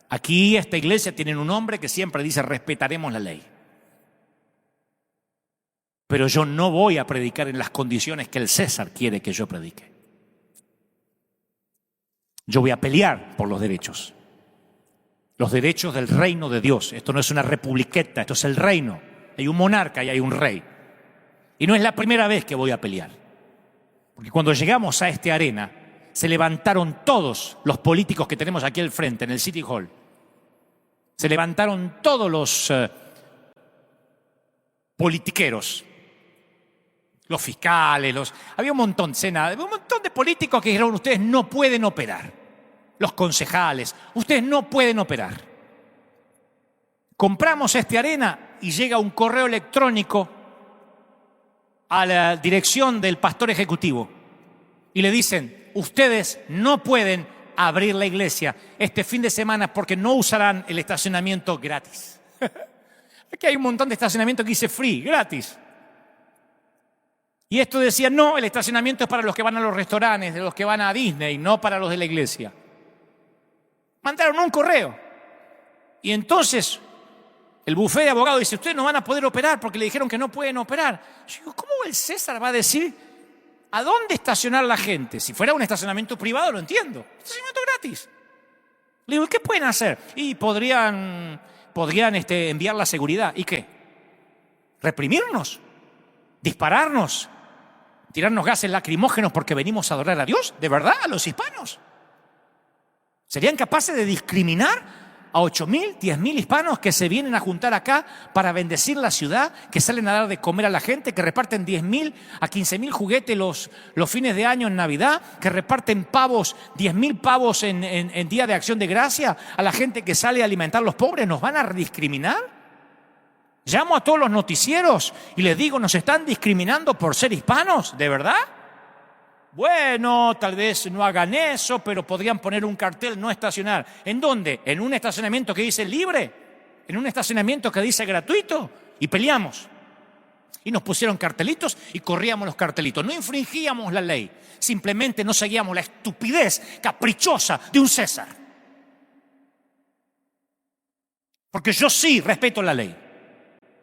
Aquí esta iglesia tiene un hombre que siempre dice respetaremos la ley. Pero yo no voy a predicar en las condiciones que el César quiere que yo predique. Yo voy a pelear por los derechos del reino de Dios. Esto no es una republiqueta, esto es el reino. Hay un monarca y hay un rey. Y no es la primera vez que voy a pelear. Porque cuando llegamos a esta arena, se levantaron todos los políticos que tenemos aquí al frente, en el City Hall. Se levantaron todos los politiqueros, los fiscales, había un montón de políticos que dijeron, ustedes no pueden operar. Los concejales, ustedes no pueden operar. Compramos esta arena y llega un correo electrónico a la dirección del pastor ejecutivo y le dicen, ustedes no pueden abrir la iglesia este fin de semana porque no usarán el estacionamiento gratis. Aquí hay un montón de estacionamiento que dice free, gratis. Y esto decía, no, el estacionamiento es para los que van a los restaurantes, de los que van a Disney, no para los de la iglesia. Mandaron un correo. Y entonces El bufete de abogados dice, ustedes no van a poder operar porque le dijeron que no pueden operar. Yo digo, ¿cómo el César va a decir a dónde estacionar la gente? Si fuera un estacionamiento privado, lo entiendo. Estacionamiento gratis. Le digo, ¿qué pueden hacer? Y podrían enviar la seguridad. ¿Y qué? ¿Reprimirnos? ¿Dispararnos? ¿Tirarnos gases lacrimógenos porque venimos a adorar a Dios? ¿De verdad? ¿A los hispanos? ¿Serían capaces de discriminar a 8.000, 10.000 hispanos que se vienen a juntar acá para bendecir la ciudad, que salen a dar de comer a la gente, que reparten 10.000 a 15.000 juguetes los fines de año en Navidad, que reparten pavos, 10.000 pavos en Día de Acción de Gracia a la gente que sale a alimentar a los pobres? ¿Nos van a discriminar? Llamo a todos los noticieros y les digo, ¿nos están discriminando por ser hispanos? ¿De verdad? Bueno, tal vez no hagan eso, pero podrían poner un cartel no estacionar. ¿En dónde? ¿En un estacionamiento que dice libre? ¿En un estacionamiento que dice gratuito? Y peleamos. Y nos pusieron cartelitos y corríamos los cartelitos. No infringíamos la ley, simplemente no seguíamos la estupidez caprichosa de un César. Porque yo sí respeto la ley.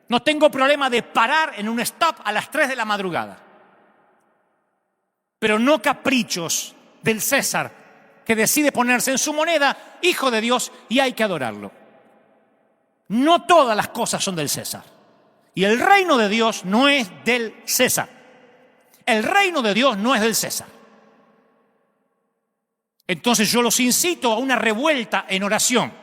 No tengo problema de parar en un stop a las 3 de la madrugada. Pero no caprichos del César que decide ponerse en su moneda hijo de Dios y hay que adorarlo. No todas las cosas son del César. Y el reino de Dios no es del César. El reino de Dios no es del César. Entonces yo los incito a una revuelta en oración,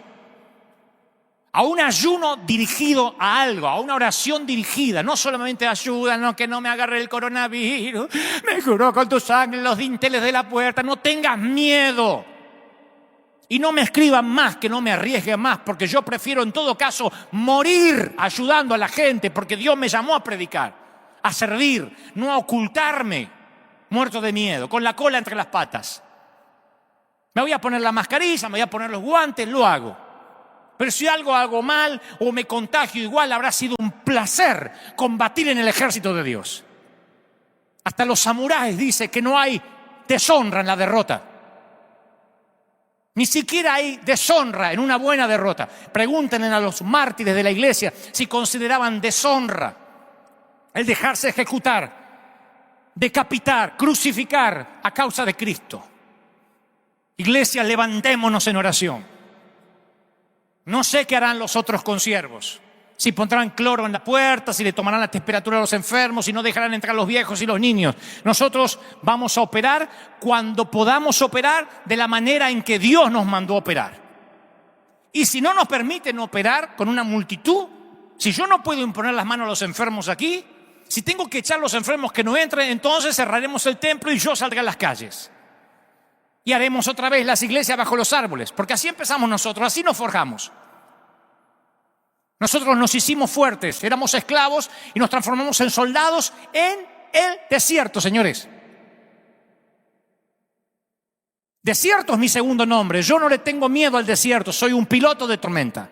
a un ayuno dirigido a algo, a una oración dirigida, no solamente ayúdanos que no me agarre el coronavirus, me juró con tu sangre los dinteles de la puerta, no tengas miedo. Y no me escriban más, que no me arriesgue más, porque yo prefiero en todo caso morir ayudando a la gente, porque Dios me llamó a predicar, a servir, no a ocultarme, muerto de miedo, con la cola entre las patas. Me voy a poner la mascarilla, me voy a poner los guantes, lo hago. Pero si algo hago mal o me contagio igual, habrá sido un placer combatir en el ejército de Dios. Hasta los samuráis dicen que no hay deshonra en la derrota. Ni siquiera hay deshonra en una buena derrota. Pregúntenle a los mártires de la iglesia si consideraban deshonra el dejarse ejecutar, decapitar, crucificar a causa de Cristo. Iglesia, levantémonos en oración. No sé qué harán los otros consiervos, si pondrán cloro en la puerta, si le tomarán la temperatura a los enfermos, si no dejarán entrar los viejos y los niños. Nosotros vamos a operar cuando podamos operar de la manera en que Dios nos mandó a operar. Y si no nos permiten operar con una multitud, si yo no puedo imponer las manos a los enfermos aquí, si tengo que echar a los enfermos que no entren, entonces cerraremos el templo y yo saldré a las calles. Y haremos otra vez las iglesias bajo los árboles, porque así empezamos nosotros, así nos forjamos. Nosotros nos hicimos fuertes, éramos esclavos y nos transformamos en soldados en el desierto, señores. Desierto es mi segundo nombre. Yo no le tengo miedo al desierto, soy un piloto de tormenta.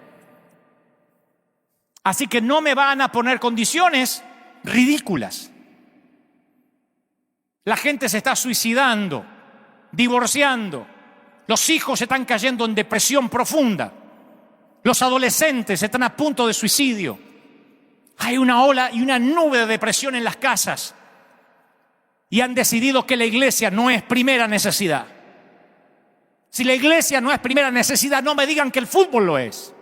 Así que no me van a poner condiciones ridículas. La gente se está suicidando, divorciando, los hijos están cayendo en depresión profunda, los adolescentes están a punto de suicidio, hay una ola y una nube de depresión en las casas y han decidido que la iglesia no es primera necesidad. Si la iglesia no es primera necesidad, no me digan que el fútbol lo es.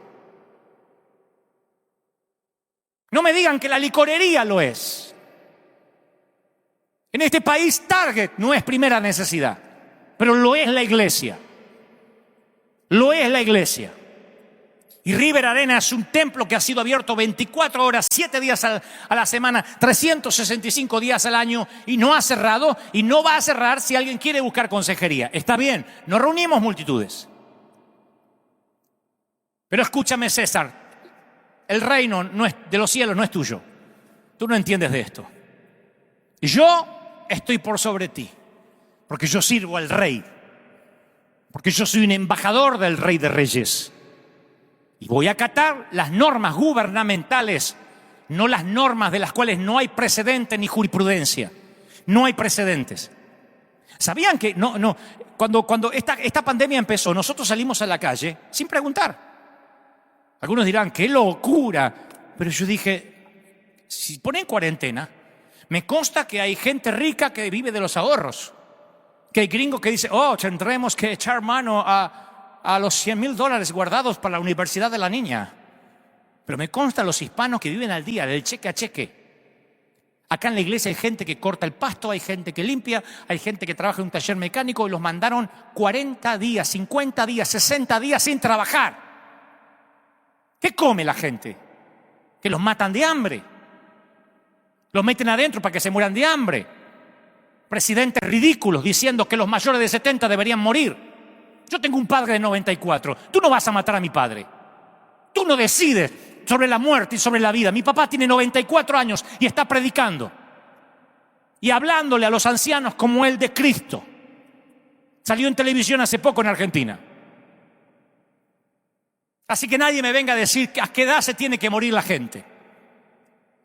No me digan que la licorería lo es. En este país Target no es primera necesidad, pero lo es la iglesia. Lo es la iglesia. Y River Arena es un templo que ha sido abierto 24 horas, 7 días a la semana, 365 días al año y no ha cerrado y no va a cerrar si alguien quiere buscar consejería. Está bien, nos reunimos multitudes. Pero escúchame, César, el reino de los cielos no es tuyo. Tú no entiendes de esto. Yo estoy por sobre ti, porque yo sirvo al rey, porque yo soy un embajador del Rey de Reyes. Y voy a acatar las normas gubernamentales, no las normas de las cuales no hay precedente ni jurisprudencia. No hay precedentes. ¿Sabían que cuando esta pandemia empezó, nosotros salimos a la calle sin preguntar? Algunos dirán, ¡qué locura! Pero yo dije, si ponen cuarentena, me consta que hay gente rica que vive de los ahorros. Que hay gringos que dicen, tendremos que echar mano a los $100,000 guardados para la universidad de la niña. Pero me consta los hispanos que viven al día, del cheque a cheque. Acá en la iglesia hay gente que corta el pasto, hay gente que limpia, hay gente que trabaja en un taller mecánico y los mandaron 40 días, 50 días, 60 días sin trabajar. ¿Qué come la gente? Que los matan de hambre. Los meten adentro para que se mueran de hambre. Presidentes ridículos diciendo que los mayores de 70 deberían morir. Yo tengo un padre de 94. Tú no vas a matar a mi padre. Tú no decides sobre la muerte y sobre la vida. Mi papá tiene 94 años y está predicando y hablándole a los ancianos como el de Cristo. Salió en televisión hace poco en Argentina. Así que nadie me venga a decir a qué edad se tiene que morir la gente.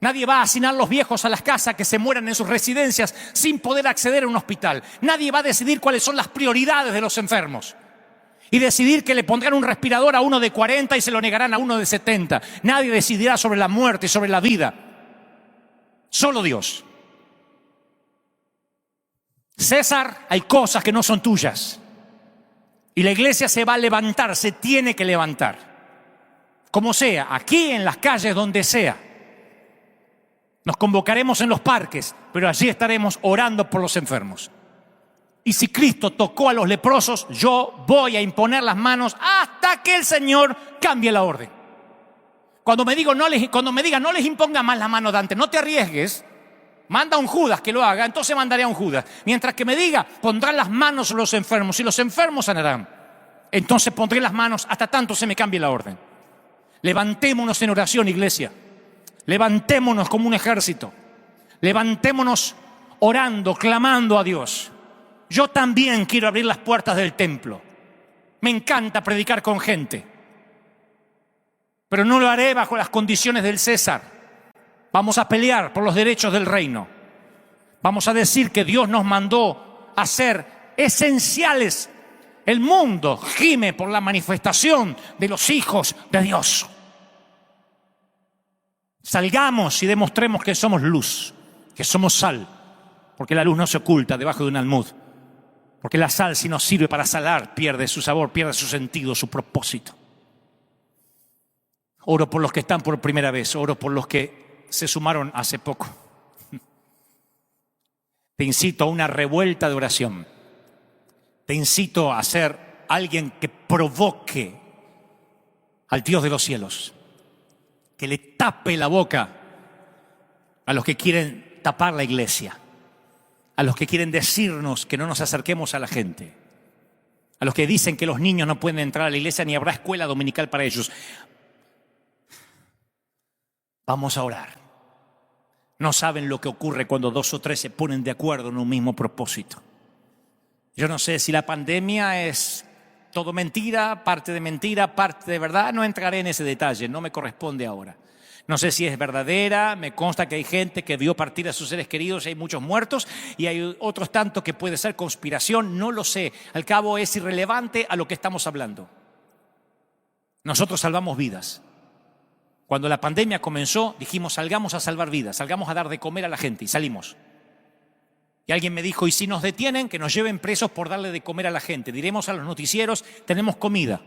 Nadie va a asignar a los viejos a las casas que se mueran en sus residencias sin poder acceder a un hospital. Nadie va a decidir cuáles son las prioridades de los enfermos y decidir que le pondrán un respirador a uno de 40 y se lo negarán a uno de 70. Nadie decidirá sobre la muerte y sobre la vida. Solo Dios. César, hay cosas que no son tuyas. Y la iglesia se va a levantar, se tiene que levantar. Como sea, aquí en las calles, donde sea. Nos convocaremos en los parques, pero allí estaremos orando por los enfermos. Y si Cristo tocó a los leprosos, yo voy a imponer las manos hasta que el Señor cambie la orden. Cuando me diga no les imponga más las manos, Dante, no te arriesgues, manda a un Judas que lo haga, entonces mandaré a un Judas. Mientras que me diga, pondrán las manos sobre los enfermos y los enfermos sanarán. Entonces pondré las manos hasta tanto se me cambie la orden. Levantémonos en oración, iglesia. Levantémonos como un ejército. Levantémonos orando, clamando a Dios. Yo también quiero abrir las puertas del templo. Me encanta predicar con gente. Pero no lo haré bajo las condiciones del César. Vamos a pelear por los derechos del reino. Vamos a decir que Dios nos mandó a ser esenciales. El mundo gime por la manifestación de los hijos de Dios. Salgamos y demostremos que somos luz, que somos sal, porque la luz no se oculta debajo de un almud, porque la sal, si no sirve para salar, pierde su sabor, pierde su sentido, su propósito. Oro por los que están por primera vez, oro por los que se sumaron hace poco. Te incito a una revuelta de oración. Te incito a ser alguien que provoque al Dios de los cielos, que le tape la boca a los que quieren tapar la iglesia, a los que quieren decirnos que no nos acerquemos a la gente, a los que dicen que los niños no pueden entrar a la iglesia ni habrá escuela dominical para ellos. Vamos a orar. No saben lo que ocurre cuando 2 o 3 se ponen de acuerdo en un mismo propósito. Yo no sé si la pandemia es todo mentira, parte de verdad. No entraré en ese detalle, no me corresponde ahora. No sé si es verdadera, me consta que hay gente que vio partir a sus seres queridos, hay muchos muertos y hay otros tantos que puede ser conspiración, no lo sé. Al cabo es irrelevante a lo que estamos hablando. Nosotros salvamos vidas. Cuando la pandemia comenzó, dijimos salgamos a salvar vidas, salgamos a dar de comer a la gente y salimos. Y alguien me dijo, ¿y si nos detienen? Que nos lleven presos por darle de comer a la gente. Diremos a los noticieros, tenemos comida.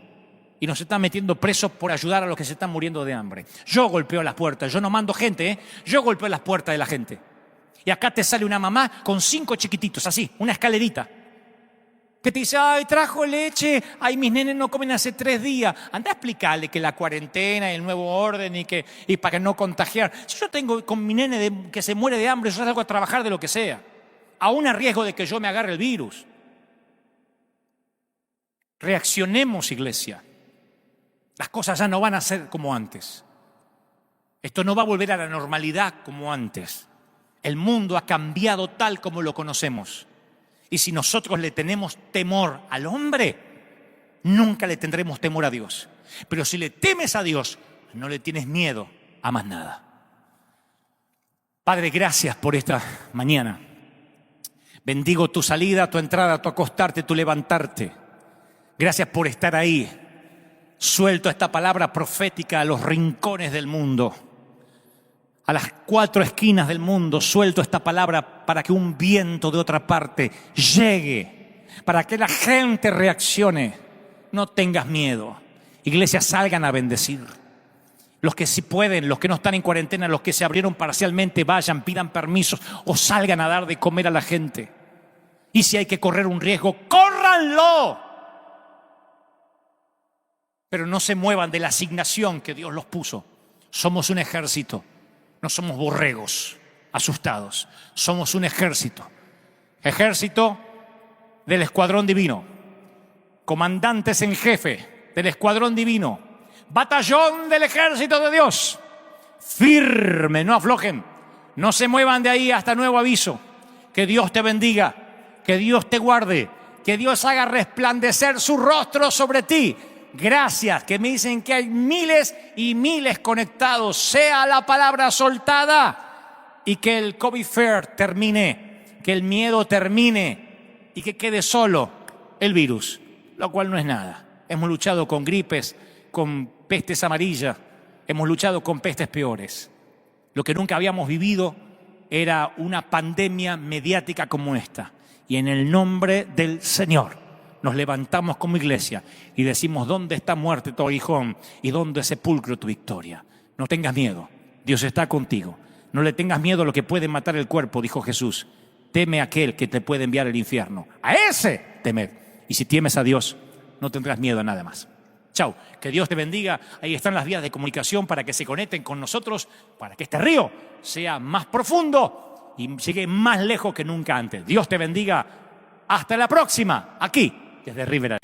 Y nos están metiendo presos por ayudar a los que se están muriendo de hambre. Yo golpeo las puertas, yo no mando gente, yo golpeo las puertas de la gente. Y acá te sale una mamá con 5 chiquititos, así, una escalerita. Que te dice, ay, trajo leche, ay, mis nenes no comen hace 3 días. Anda a explicarle que la cuarentena y el nuevo orden y para no contagiar. Si yo tengo con mi nene que se muere de hambre, yo salgo a trabajar de lo que sea. Aún a riesgo de que yo me agarre el virus. Reaccionemos, iglesia. Las cosas ya no van a ser como antes. Esto no va a volver a la normalidad como antes. El mundo ha cambiado tal como lo conocemos. Y si nosotros le tenemos temor al hombre, nunca le tendremos temor a Dios. Pero si le temes a Dios, no le tienes miedo a más nada. Padre, gracias por esta mañana. Bendigo tu salida, tu entrada, tu acostarte, tu levantarte. Gracias por estar ahí, Suelto esta palabra profética a los rincones del mundo, a las 4 esquinas del mundo. Suelto esta palabra para que un viento de otra parte llegue, para que la gente reaccione. No tengas miedo. Iglesia, salgan a bendecir. Los que sí pueden, los que no están en cuarentena, los que se abrieron parcialmente, vayan, pidan permisos o salgan a dar de comer a la gente. Y si hay que correr un riesgo, ¡córranlo! Pero no se muevan de la asignación que Dios los puso. Somos un ejército, no somos borregos asustados. Somos un ejército. Ejército del escuadrón divino. Comandantes en jefe del escuadrón divino. Batallón del ejército de Dios. Firme, no aflojen. No se muevan de ahí hasta nuevo aviso. Que Dios te bendiga. Que Dios te guarde. Que Dios haga resplandecer su rostro sobre ti. Gracias, que me dicen que hay miles y miles conectados. Sea la palabra soltada y que el COVID Fair termine, que el miedo termine y que quede solo el virus, lo cual no es nada. Hemos luchado con gripes, con pestes amarillas, hemos luchado con pestes peores. Lo que nunca habíamos vivido era una pandemia mediática como esta. Y en el nombre del Señor nos levantamos como iglesia y decimos: ¿dónde está muerte tu aguijón y dónde sepulcro tu victoria? No tengas miedo, Dios está contigo. No le tengas miedo a lo que puede matar el cuerpo, dijo Jesús. Teme a aquel que te puede enviar al infierno. A ese temed. Y si temes a Dios, no tendrás miedo a nada más. Chau, que Dios te bendiga. Ahí están las vías de comunicación para que se conecten con nosotros, para que este río sea más profundo y llegue más lejos que nunca antes. Dios te bendiga. Hasta la próxima, aquí desde River.